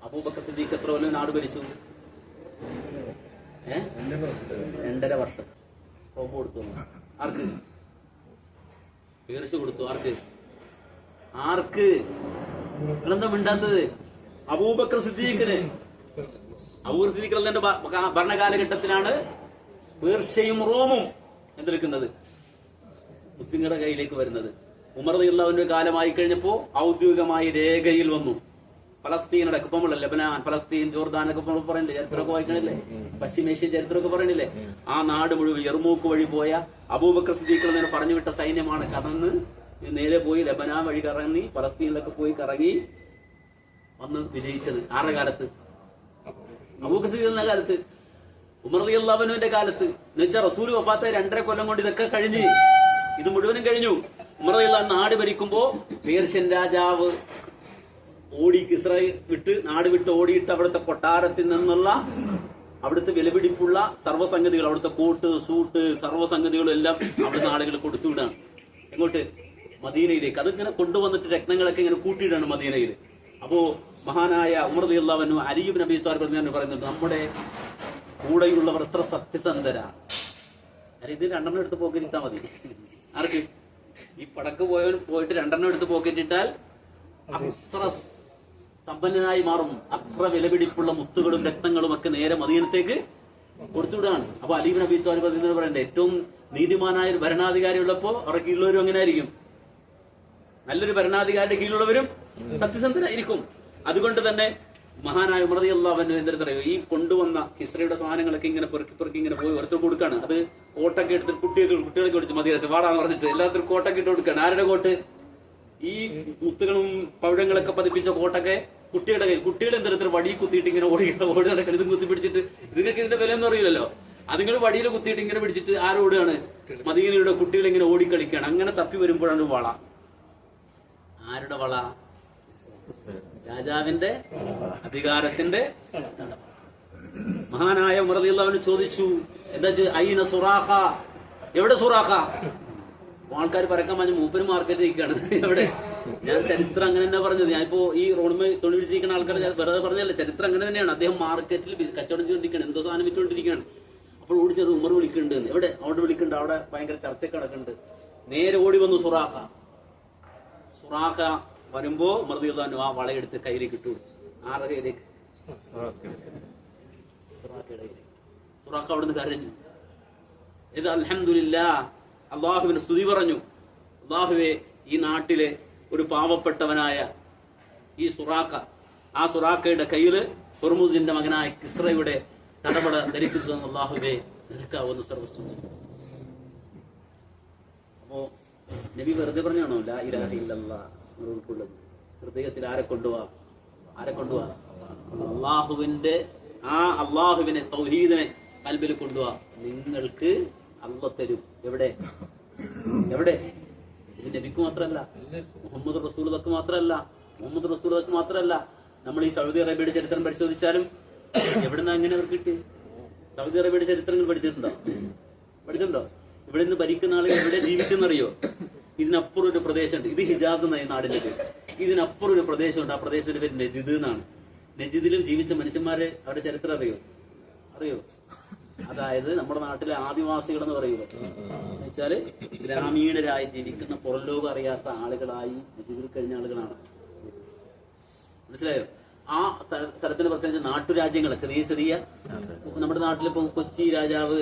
അബൂബക്കർ സിദ്ദീഖ് എത്ര കൊല്ലം നാട് ഭരിച്ചു? 2.5 വർഷം. റോബ് കൊടുത്തു. ആർക്ക്? പേർഷ്യ കൊടുത്തു. ആർക്ക്? നിങ്ങളെന്താ മിണ്ടാത്തത്? അബൂബക്കർ സിദ്ദീഖിന്. അബൂബക്കർ സിദ്ദീഖ് അള്ളാന്റെ ഭരണകാലഘട്ടത്തിലാണ് പേർഷ്യയും റോമും എന്തെടുക്കുന്നത്, മുസ്ലിങ്ങളുടെ കയ്യിലേക്ക് വരുന്നത്. ഉമർ റളിയല്ലാഹുവിന്റെ കാലമായി കഴിഞ്ഞപ്പോ ഔദ്യോഗികമായി രേഖയിൽ വന്നു. ഫലസ്തീനടക്കം ഇപ്പൊ നമ്മള് ലെബനാൻ, ഫലസ്തീൻ, ജോർദാനൊക്കെ പറയണില്ലേ, ചരിത്രമൊക്കെ വായിക്കണില്ലേ, പശ്ചിമേഷ്യൻ ചരിത്രമൊക്കെ പറയണില്ലേ, ആ നാട് മുഴുവൻ യർമൂക്ക് വഴി പോയ അബൂബക്കർ സിദ്ദീഖ് തന്നെ പറഞ്ഞു വിട്ട സൈന്യമാണ് കടന്ന് നേരെ പോയി ലെബനാൻ വഴി കറങ്ങി പലസ്തീനിലൊക്കെ പോയി കറങ്ങി വന്ന് വിജയിച്ചത്. ആരുടെ കാലത്ത്? അബൂബക്കർ സിദ്ദീഖിന്റെ കാലത്ത്, ഉമർ റളിയല്ലാഹുവിന്റെ കാലത്ത്. എന്നുവെച്ചാൽ റസൂൽ വഫാത്തായ 2.5 കൊല്ലം കൊണ്ട് ഇതൊക്കെ കഴിഞ്ഞ്, ഇത് മുഴുവനും കഴിഞ്ഞു. ഉമർ റളിയല്ലാഹു നാട് ഭരിക്കുമ്പോ പേർഷ്യൻ രാജാവ് കിസ്റ വിട്ട് നാട് വിട്ട് ഓടിയിട്ട് അവിടുത്തെ കൊട്ടാരത്തിൽ നിന്നുള്ള അവിടുത്തെ വിലപിടിപ്പുള്ള സർവ്വസംഗതികൾ, അവിടുത്തെ കോട്ട് സൂട്ട് സർവ്വസംഗതികളും എല്ലാം അവിടുത്തെ ആളുകൾ കൊടുത്തുവിടാണ്. എങ്ങോട്ട്? മദീനയിലേക്ക്. അതിങ്ങനെ കൊണ്ടുവന്നിട്ട് രത്നങ്ങളൊക്കെ ഇങ്ങനെ കൂട്ടിയിടാണ് മദീനയിൽ. അപ്പോ മഹാനായ ഉമർ റളിയല്ലാഹു അൻഹു അലി ഇബ്നു അബീ ത്വാലിബ് പറയുന്നുണ്ട്, നമ്മുടെ കൂടെയുള്ളവർ എത്ര സത്യസന്ധരാണ്. ഇത് 2 എടുത്ത് പോക്കറ്റിട്ടാ മതി. ആർക്ക്? ഈ പടക്ക് പോയിട്ട് 2 എടുത്ത് പോക്കറ്റിട്ടാൽ അത്ര സമ്പന്നനായി മാറും. അത്ര വിലപിടിപ്പുള്ള മുത്തുകളും രക്തങ്ങളും ഒക്കെ നേരെ മദീനത്തേക്ക് കൊടുത്തുവിടാണ്. അപ്പൊ അലി ഇബ്നു അബീ ത്വാലിബ് എന്ന് പറയണ്ടേ, ഏറ്റവും നീതിമാനായ ഒരു ഭരണാധികാരി ഉള്ളപ്പോ അവരുടെ കീഴിലുള്ളവരും അങ്ങനെ ആയിരിക്കും. നല്ലൊരു ഭരണാധികാരിയുടെ കീഴിലുള്ളവരും സത്യസന്ധരായിരിക്കും. അതുകൊണ്ട് തന്നെ മഹാനായ ഉമർ റളിയല്ലാഹു അൻഹു എന്തെന്നറിയോ, ഈ കൊണ്ടുവന്ന കിസ്രയുടെ സാധനങ്ങളൊക്കെ ഇങ്ങനെ പെറുക്കി ഇങ്ങനെ പോയി ഓരോരുത്തർ കൊടുക്കാണ്. അത് കോട്ടൊക്കെ എടുത്ത് കുട്ടികളൊക്കെ വിളിച്ച് മദീനത്ത് വാടാന്ന് പറഞ്ഞിട്ട് എല്ലാത്തിനും കോട്ടൊക്കെ ഇട്ട് കൊടുക്കാണ്. ആരുടെ കോട്ട്? ഈ മുത്തുകളും പവിഴങ്ങളൊക്കെ പതിപ്പിച്ച കോട്ടൊക്കെ കുട്ടിയുടെ കയ്യിൽ. കുട്ടികൾ എന്തെടുത്ത് വടി കുത്തിയിട്ട് ഇങ്ങനെ ഓടി നടക്കണം. ഇതും കുത്തിപ്പിടിച്ചിട്ട് നിങ്ങൾക്ക് ഇതിന്റെ വില ഒന്നും അറിയില്ലല്ലോ. അതിങ്ങനെ വടിയിൽ കുത്തിയിട്ട് ഇങ്ങനെ പിടിച്ചിട്ട് ആരോടാണ്? മദീനയുടെ കുട്ടികൾ ഇങ്ങനെ ഓടിക്കളിക്കുകയാണ്. അങ്ങനെ തപ്പി വരുമ്പോഴാണ് വള. ആരുടെ വള? രാജാവിന്റെ അധികാരത്തിന്റെ. മഹാനായ ഉമർ റളിയല്ലാഹു അൻഹു ചോദിച്ചു, എന്താ ഐന സുറാഖ, എവിടെ സുറാഖ? ആൾക്കാർ പരക്കാൻ പറഞ്ഞ് മൂപ്പര് മാർക്കറ്റ് നിൽക്കുകയാണ്. എവിടെ? ഞാൻ ചരിത്രം അങ്ങനെ തന്നെ പറഞ്ഞത്. ഞാനിപ്പോ ഈ റോഡുമേ തൊഴിൽ വിളിച്ചിരിക്കുന്ന ആൾക്കാർ വെറുതെ പറഞ്ഞല്ല, ചരിത്രം അങ്ങനെ തന്നെയാണ്. അദ്ദേഹം മാർക്കറ്റിൽ കച്ചവടം ചെയ്തുകൊണ്ടിരിക്കുകയാണ്, എന്തോ സാധനം വിറ്റുകൊണ്ടിരിക്കുകയാണ്. അപ്പോൾ ഓടിച്ചത് ഉമർ വിളിക്കുന്നുണ്ട്. എവിടെ? അവിടെ വിളിക്കുന്നുണ്ട്. അവിടെ ഭയങ്കര ചർച്ചയൊക്കെ നടക്കുന്നുണ്ട്. നേരെ ഓടി വന്നു സുറാഖ. സുറാഖ വരുമ്പോ ഉമർ റളിയല്ലാഹു അൻഹു ആ വളയെടുത്ത് കയ്യിലേക്ക് ഇട്ടു കൊടുത്തു. ആരുടെ കയ്യിലേക്ക്? സുറാഖയുടെ കയ്യിലേക്ക്. സുറാഖ അവിടുന്ന് കരഞ്ഞു. ഇത് അൽഹംദുലില്ലാഹ്, അള്ളാഹുവിന് സ്തുതി പറഞ്ഞു. അള്ളാഹുവെ, ഈ നാട്ടിലെ ഒരു പാവപ്പെട്ടവനായ ഈ സുറാഖ, ആ സുറാഖയുടെ കയ്യില് ഹുർമുസിന്റെ മകനായ കിസ്റയുടെ തടപട ധരിപ്പിച്ചു തന്ന അള്ളാഹുവെ, നിനക്കാവുന്ന സർവസ്തുതി. അപ്പോ നബി വെറുതെ പറഞ്ഞാണോ ലാ ഇലാഹ ഇല്ലല്ലാഹ് ഉൾക്കൊള്ളുന്നത്? ഹൃദയത്തിൽ ആരെ കൊണ്ടുപോവാ? അള്ളാഹുവിനെ തൗഹീദിനെ കൽബിൽ കൊണ്ടുപോവാ. നിങ്ങൾക്ക് അള്ളാഹ് തരും. എവിടെ? ഇത് നബിക്ക് മാത്രമല്ല, മുഹമ്മദ് റസൂലുള്ളാഹിക്ക് മാത്രമല്ല. നമ്മൾ ഈ സൗദി അറേബ്യയുടെ ചരിത്രം പരിശോധിച്ചാലും എവിടുന്ന് അങ്ങനെ അവർക്ക് കിട്ടി? സൗദി അറേബ്യയുടെ ചരിത്രങ്ങൾ പഠിച്ചിട്ടുണ്ടോ? ഇവിടെ നിന്ന് ഭരിക്കുന്ന ആളുകൾ എവിടെ ജീവിച്ചെന്നറിയോ? ഇതിനപ്പുറം ഒരു പ്രദേശമുണ്ട്. ഇത് ഹിജാസ് എന്ന നാടിന്റെ പേര്. ഇതിനപ്പുറം ഒരു പ്രദേശമുണ്ട്. ആ പ്രദേശത്തിന്റെ പേര് നജിദ് എന്നാണ്. നജിദിലും ജീവിച്ച മനുഷ്യന്മാരെ അവരുടെ ചരിത്രം അറിയോ? അതായത് നമ്മുടെ നാട്ടിലെ ആദിവാസികൾ എന്ന് പറയുക എന്നുവെച്ചാല് ഗ്രാമീണരായി ജീവിക്കുന്ന പുറംലോകം അറിയാത്ത ആളുകളായി നജിദിൽ കഴിഞ്ഞ ആളുകളാണ്. മനസ്സിലായോ? ആ സ്ഥലത്തിന് പ്രത്യേകിച്ച് നാട്ടുരാജ്യങ്ങൾ, ചെറിയ നമ്മുടെ നാട്ടിലിപ്പോ കൊച്ചി രാജാവ്,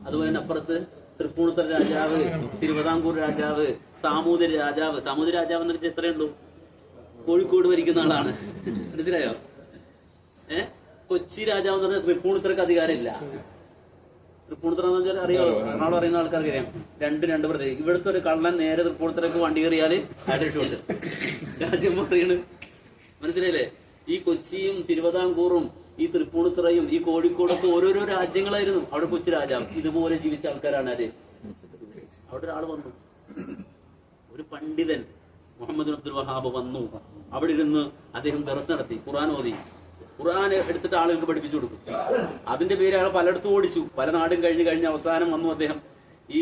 അതുപോലെ തന്നെ അപ്പുറത്ത് തൃപ്പൂണിത്തുറ രാജാവ്, തിരുവിതാംകൂർ രാജാവ്, സാമൂതിരി രാജാവ് എന്ന് വെച്ചാൽ എത്രയേ ഉള്ളൂ? കോഴിക്കോട് ഭരിക്കുന്ന ആളാണ്. മനസ്സിലായോ? കൊച്ചി രാജാവ് എന്ന് പറഞ്ഞാൽ തൃപ്പൂണിത്തുറക്ക് അധികാരമില്ല. തൃപ്പൂണിത്തുറ എന്ന് വെച്ചാൽ അറിയോ? എറണാകുളം അറിയുന്ന ആൾക്കാർക്ക് അറിയാം. രണ്ട് പ്രദേശം. ഇവിടുത്തെ ഒരു കള്ളൻ നേരെ തൃപ്പൂണിത്തുറക്ക് വണ്ടി കയറിയാല് അയൽഷോട്ട് രാജ്യം മാറിയാണ്. മനസ്സിലായില്ലേ? ഈ കൊച്ചിയും തിരുവിതാംകൂറും ഈ തൃപ്പൂണിത്തുറയും ഈ കോഴിക്കോടൊക്കെ ഓരോരോ രാജ്യങ്ങളായിരുന്നു. അവിടെ കൊച്ചി രാജാവ് ഇതുപോലെ ജീവിച്ച ആൾക്കാരാണ് ആര്? അവിടെ ഒരാൾ വന്നു, ഒരു പണ്ഡിതൻ മുഹമ്മദ് അബ്ദുൽ വഹാബ് വന്നു. അവിടെ ഇരുന്ന് അദ്ദേഹം ദർസ് നടത്തി, ഖുർആൻ ഓതി. ഖുർആൻ എടുത്തിട്ട് ആളുകൾക്ക് പഠിപ്പിച്ചു കൊടുക്കും. അതിന്റെ പേര് അയാൾ പലയിടത്തും ഓടിച്ചു. പല നാടും കഴിഞ്ഞ് അവസാനം വന്നു അദ്ദേഹം ഈ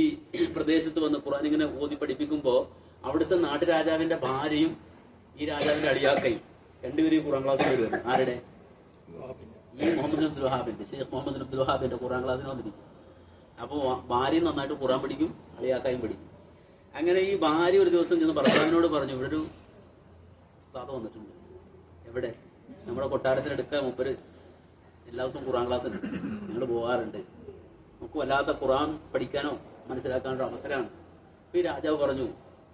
പ്രദേശത്ത് വന്ന് ഖുർആൻ ഇങ്ങനെ ഓതി പഠിപ്പിക്കുമ്പോ അവിടുത്തെ നാട്ടുരാജാവിന്റെ ഭാര്യയും ഈ രാജാവിന്റെ അടിയാക്കയും രണ്ടുപേരും ഖുർആൻ ക്ലാസ്സിൽ വരുവാണ്. ആരുടെ? ഈ മുഹമ്മദ് അബ്ദുൽ വഹാബിന്റെ, ഷെയ്ഖ് മുഹമ്മദ് അബ്ദുൽ വഹാബിന്റെ ഖുർആൻ ക്ലാസ്സിന് വന്നിരിക്കും. അപ്പൊ ഭാര്യ നന്നായിട്ട് ഖുർആൻ പഠിക്കും, അളിയാക്കായും പഠിക്കും. അങ്ങനെ ഈ ഭാര്യ ഒരു ദിവസം ചെന്ന് ഭർത്താവിനോട് പറഞ്ഞു, ഇവിടെ ഒരു ഉസ്താദ് വന്നിട്ടുണ്ട്. എവിടെ? നമ്മുടെ കൊട്ടാരത്തിനെടുക്കാൻ മൂപ്പര് എല്ലാ ദിവസവും ഖുർആൻ ക്ലാസ് ഉണ്ട്, ഞങ്ങൾ പോകാറുണ്ട്. നമുക്ക് വല്ലാത്ത ഖുർആൻ പഠിക്കാനോ മനസ്സിലാക്കാനോ അവസരമാണ്. അപ്പൊ ഈ രാജാവ് പറഞ്ഞു,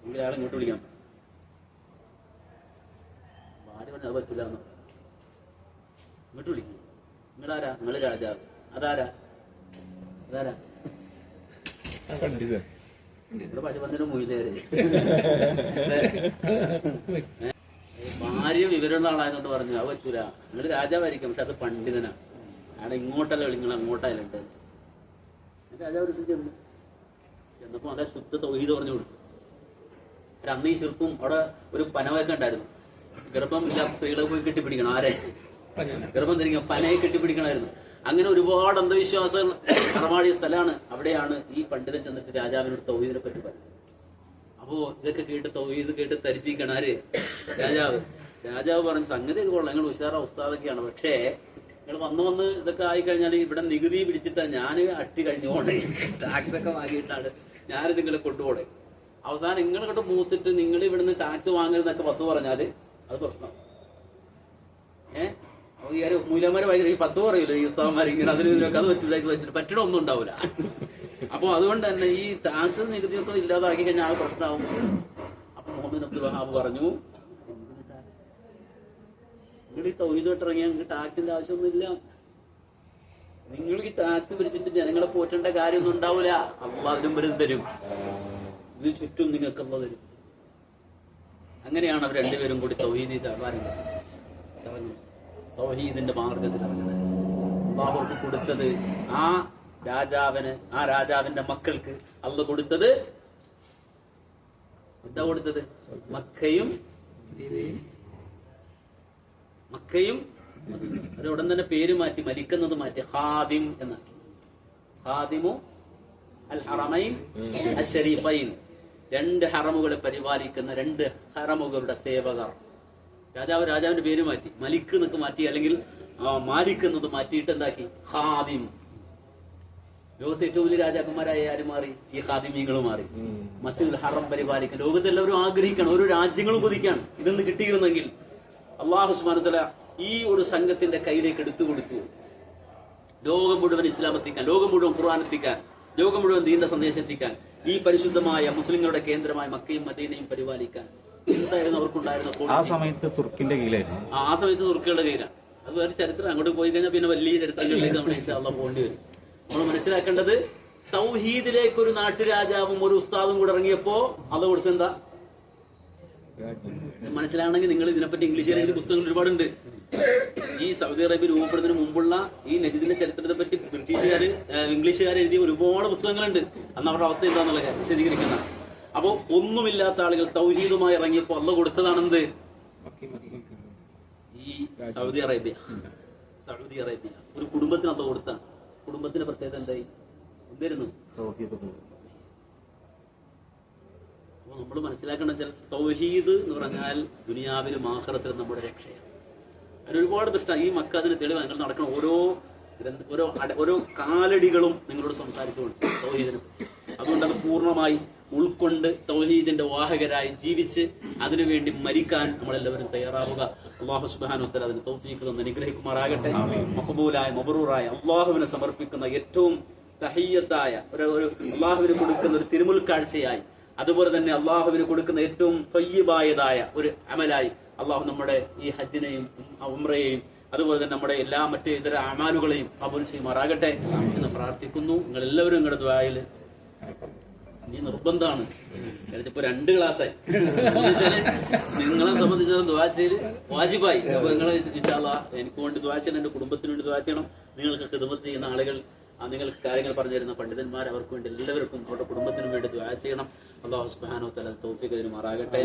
നിങ്ങൾ അയാളെ ഇങ്ങോട്ട് വിളിക്കാം. ഭാര്യ പറഞ്ഞു, അത് പറ്റില്ല എന്ന്. ഇങ്ങോട്ട് വിളിക്കും. നിങ്ങളാരാ? നിങ്ങൾ രാജാവ്. അതാരാ? ഇവിടെ പശുപന്തിനും മൊയ്തേര്. ഭാര്യ വിവരമുള്ള ആളായതുകൊണ്ട് പറഞ്ഞു, അത് പറ്റൂല, നിങ്ങൾ രാജാവായിരിക്കും, പക്ഷെ അത് പണ്ഡിതനാണ്, അയാളെ ഇങ്ങോട്ടല്ല നിങ്ങൾ അങ്ങോട്ടായാലുണ്ട്. രാജാവ് ഒരു ചെന്നപ്പോ അതെ ശുദ്ധ തൗഹീദ് പറഞ്ഞു കൊടുത്തു. അന്ന് ഈ ശിർക്കും അവിടെ ഒരു പനവൊക്കെ ഉണ്ടായിരുന്നു. ഗർഭം ഇല്ലാത്ത സ്ത്രീകളെ പോയി കെട്ടിപ്പിടിക്കണം. ആരെ? ഗർഭം ധരിക്കണം, പനയെ കെട്ടിപ്പിടിക്കണമായിരുന്നു. അങ്ങനെ ഒരുപാട് അന്ധവിശ്വാസങ്ങൾ അറമാടിയ സ്ഥലമാണ്. അവിടെയാണ് ഈ പണ്ഡിതൻ ചെന്നിട്ട് രാജാവിനോട് തൗഹീദിനെ പറ്റി പറഞ്ഞു. അപ്പോ ഇതൊക്കെ കേട്ട് തൗഹീദ് കേട്ട് തരിച്ചിരിക്കണം ആര്? രാജാവ് പറഞ്ഞു, സംഗതിയൊക്കെ കൊള്ളാം, നിങ്ങൾ ഉഷാറ ഉസ്താദൊക്കെയാണ്, പക്ഷേ നിങ്ങൾ വന്ന് ഇതൊക്കെ ആയിക്കഴിഞ്ഞാൽ ഇവിടെ നികുതി പിടിച്ചിട്ടാ ഞാൻ അട്ടി കഴിഞ്ഞു പോണേ, ടാക്സ് ഒക്കെ വാങ്ങിയിട്ടാണ് ഞാൻ നിങ്ങളെ കൊണ്ടുപോണേ. അവസാനം നിങ്ങൾ ഇങ്ങോട്ട് മൂത്തിട്ട് നിങ്ങൾ ഇവിടുന്ന് ടാക്സ് വാങ്ങരുതെന്നൊക്കെ പത്ത് പറഞ്ഞാല് അത് പ്രശ്നം. ഈ മൂലന്മാരെ ഭയങ്കര ഈ പത്ത് പറയില്ല, ഈ ഉസ്താവന്മാർ ഇങ്ങനെ അതിന് അത് പറ്റില്ല, ഇത് വെച്ചിട്ട് പറ്റിട ഒന്നും ഉണ്ടാവില്ല. അപ്പൊ അതുകൊണ്ട് തന്നെ ഈ ടാക്സ് നികുതിയൊക്കെ ഇല്ലാതാക്കി കഴിഞ്ഞാൽ ആ പ്രശ്നമാകും. അപ്പൊ മുഹമ്മദ് അബ്ദുൽ വഹാബ് പറഞ്ഞു, നിങ്ങൾ ഈ തൗഹീദ് ഇറങ്ങിയാൽ നിങ്ങൾക്ക് ടാക്സിന്റെ ആവശ്യമൊന്നുമില്ല. നിങ്ങൾ ഈ ടാക്സ് പിരിച്ചിട്ട് ജനങ്ങളെ പോറ്റേണ്ട കാര്യമൊന്നും ഉണ്ടാവില്ല. അള്ളാഹ് അതിനും വരും തരും, ഇത് ചുറ്റും നിങ്ങൾക്കുള്ള തരും. അങ്ങനെയാണ് അവർ രണ്ടുപേരും കൂടി തൗഹീദ് ഇറങ്ങി തൗഹീദിന്റെ മാർഗത്തിൽ ഇറങ്ങുന്നത്. അള്ളാഹുക്ക് കൊടുത്തത് ആ രാജാവിന്റെ മക്കൾക്ക് അള്ളാഹ് കൊടുത്തത് എന്താ കൊടുത്തത്? മക്കയും അത് ഉടൻ തന്നെ പേര് മാറ്റി, മലിക്കുന്നത് മാറ്റി, ഖാദിം എന്നാക്കി. ഖാദിമു അൽ ഹറമൈൻ അശ്ശരീഫൈൻ, രണ്ട് ഹറമുകളെ പരിപാലിക്കുന്ന രണ്ട് ഹറമുകളുടെ സേവകർ. രാജാവിന്റെ പേര് മാറ്റി, മലിക്ക് എന്നൊക്കെ മാറ്റി, അല്ലെങ്കിൽ മാലിക് എന്നത് മാറ്റിയിട്ട് എന്താക്കി? ഖാദിം. ലോകത്തെ ഏറ്റവും വലിയ രാജാക്കന്മാരായ ആര് മാറി? ഈ ഖാദിമീങ്ങൾ മാറി. മസ്ജിദുൽ ഹറം പരിപാലിക്കാൻ ലോകത്തെല്ലാവരും ആഗ്രഹിക്കണം, ഓരോ രാജ്യങ്ങളും കൊതിക്കാണ് ഇതൊന്ന് കിട്ടിയിരുന്നെങ്കിൽ. അല്ലാഹു സുബ്ഹാനഹു വ തആല ഈ ഒരു സംഘത്തിന്റെ കയ്യിലേക്ക് എടുത്തു കൊടുത്തു. ലോകം മുഴുവൻ ഇസ്ലാം എത്തിക്കാൻ, ലോകം മുഴുവൻ ഖുർആൻ എത്തിക്കാൻ, ലോകം മുഴുവൻ ദീനിന്റെ സന്ദേശം എത്തിക്കാൻ, ഈ പരിശുദ്ധമായ മുസ്ലിങ്ങളുടെ കേന്ദ്രമായ മക്കയും മദീനയും പരിപാലിക്കാൻ എന്തായിരുന്നു അവർക്കുണ്ടായിരുന്ന ആ സമയത്ത് തുർക്കിന്റെ കീഴിലായിരുന്നു. ആ സമയത്ത് തുർക്കികളുടെ കീഴിലാണ്. അത് വേറെ ചരിത്രം. അങ്ങോട്ട് പോയി കഴിഞ്ഞാൽ പിന്നെ വലിയ ചരിത്രങ്ങളിലേക്ക് നമ്മൾ ഇൻഷാ അല്ലാഹ് പോകേണ്ടി വരും. നമ്മൾ മനസ്സിലാക്കേണ്ടത് തൗഹീദിലേക്ക് ഒരു നാട്ടുരാജാവും ഒരു ഉസ്താദും കൂടെ ഇറങ്ങിയപ്പോ അത് കൊടുത്തെന്താ മനസ്സിലാണെങ്കിൽ നിങ്ങൾ ഇതിനെപ്പറ്റി ഇംഗ്ലീഷ് പുസ്തകങ്ങൾ ഒരുപാടുണ്ട്. ഈ സൗദി അറേബ്യ രൂപപ്പെടുന്നതിന് മുമ്പുള്ള ഈ നജിദിന്റെ ചരിത്രത്തെ പറ്റി ഇംഗ്ലീഷുകാർ എഴുതിയ ഒരുപാട് പുസ്തകങ്ങളുണ്ട്. അന്ന് അവരുടെ അവസ്ഥ എന്താണെന്നുള്ള വിശദീകരിക്കുന്ന. അപ്പോ ഒന്നുമില്ലാത്ത ആളുകൾ തൗഹീദുമായി ഇറങ്ങിയപ്പോ അള്ള കൊടുത്തതാണെന്ത്? ഈ സൗദി അറേബ്യ ഒരു കുടുംബത്തിനകത്ത് കൊടുത്ത കുടുംബത്തിന്റെ പ്രത്യേകത എന്തായി എന്തായിരുന്നു? അപ്പൊ നമ്മൾ മനസ്സിലാക്കേണ്ട തൗഹീദ് എന്ന് പറഞ്ഞാൽ ദുനിയാവിലും ആഖിറത്തിലും നമ്മുടെ രക്ഷയാണ്. അതിനൊരുപാട് ദൃഷ്ട ഈ മക്ക അതിന് തെളിവ്. നിങ്ങൾ നടക്കുന്ന ഓരോ കാലടികളും നിങ്ങളോട് സംസാരിച്ചുകൊണ്ട് തൗഹീദിനെ. അതുകൊണ്ട് അത് പൂർണ്ണമായി ഉൾക്കൊണ്ട് തൗഹീദിന്റെ വാഹകരായി ജീവിച്ച് അതിനുവേണ്ടി മരിക്കാൻ നമ്മളെല്ലാവരും തയ്യാറാവുക. അല്ലാഹു സുബ്ഹാനഹു വ തആല അതിന് തൗഫീഖ് തന്ന് അനുഗ്രഹിക്കുമാറാകട്ടെ. മഖബൂലായ മബ്റൂറായ അല്ലാഹുവിനെ സമർപ്പിക്കുന്ന ഏറ്റവും തഹിയ്യത്തായ ഒരു അല്ലാഹുവിന് കൊടുക്കുന്ന ഒരു തിരുമുൽക്കാഴ്ചയായി, അതുപോലെ തന്നെ അള്ളാഹുവിന് കൊടുക്കുന്ന ഏറ്റവും തയ്യിബായതായ ഒരു അമലായി അള്ളാഹു നമ്മുടെ ഈ ഹജ്ജിനെയും ഉംറയെയും അതുപോലെ തന്നെ നമ്മുടെ എല്ലാ മറ്റ് ഇതര അമാലുകളെയും കബൂൽ ചെയ്യുമാറാകട്ടെ എന്ന് പ്രാർത്ഥിക്കുന്നു. നിങ്ങൾ എല്ലാവരും നിങ്ങളുടെ ദുആയിൽ ഈ നിർബന്ധമാണ്. ഇപ്പൊ 2 ക്ലാസ്സായി. നിങ്ങളെ സംബന്ധിച്ചത് ദുആ ചെയ്ത് വാജിബായി. അപ്പൊ നിങ്ങൾ ഇൻഷാ അല്ലാഹ് എനിക്ക് വേണ്ടി ദുആ ചെയ്യണം, എന്റെ കുടുംബത്തിന് വേണ്ടി ദുആ ചെയ്യണം. നിങ്ങൾക്ക് ഖിദ്മത്ത് ചെയ്യുന്ന ആളുകൾ, നിങ്ങൾക്ക് കാര്യങ്ങൾ പറഞ്ഞു തരുന്ന പണ്ഡിതന്മാർ, അവർക്ക് വേണ്ടി എല്ലാവർക്കും അവരുടെ കുടുംബത്തിനും വേണ്ടി ദുആ ചെയ്യണം. അല്ലാഹു സുബ്ഹാനഹു വ തആല തൗഫീഖ് തരുമാറാകട്ടെ.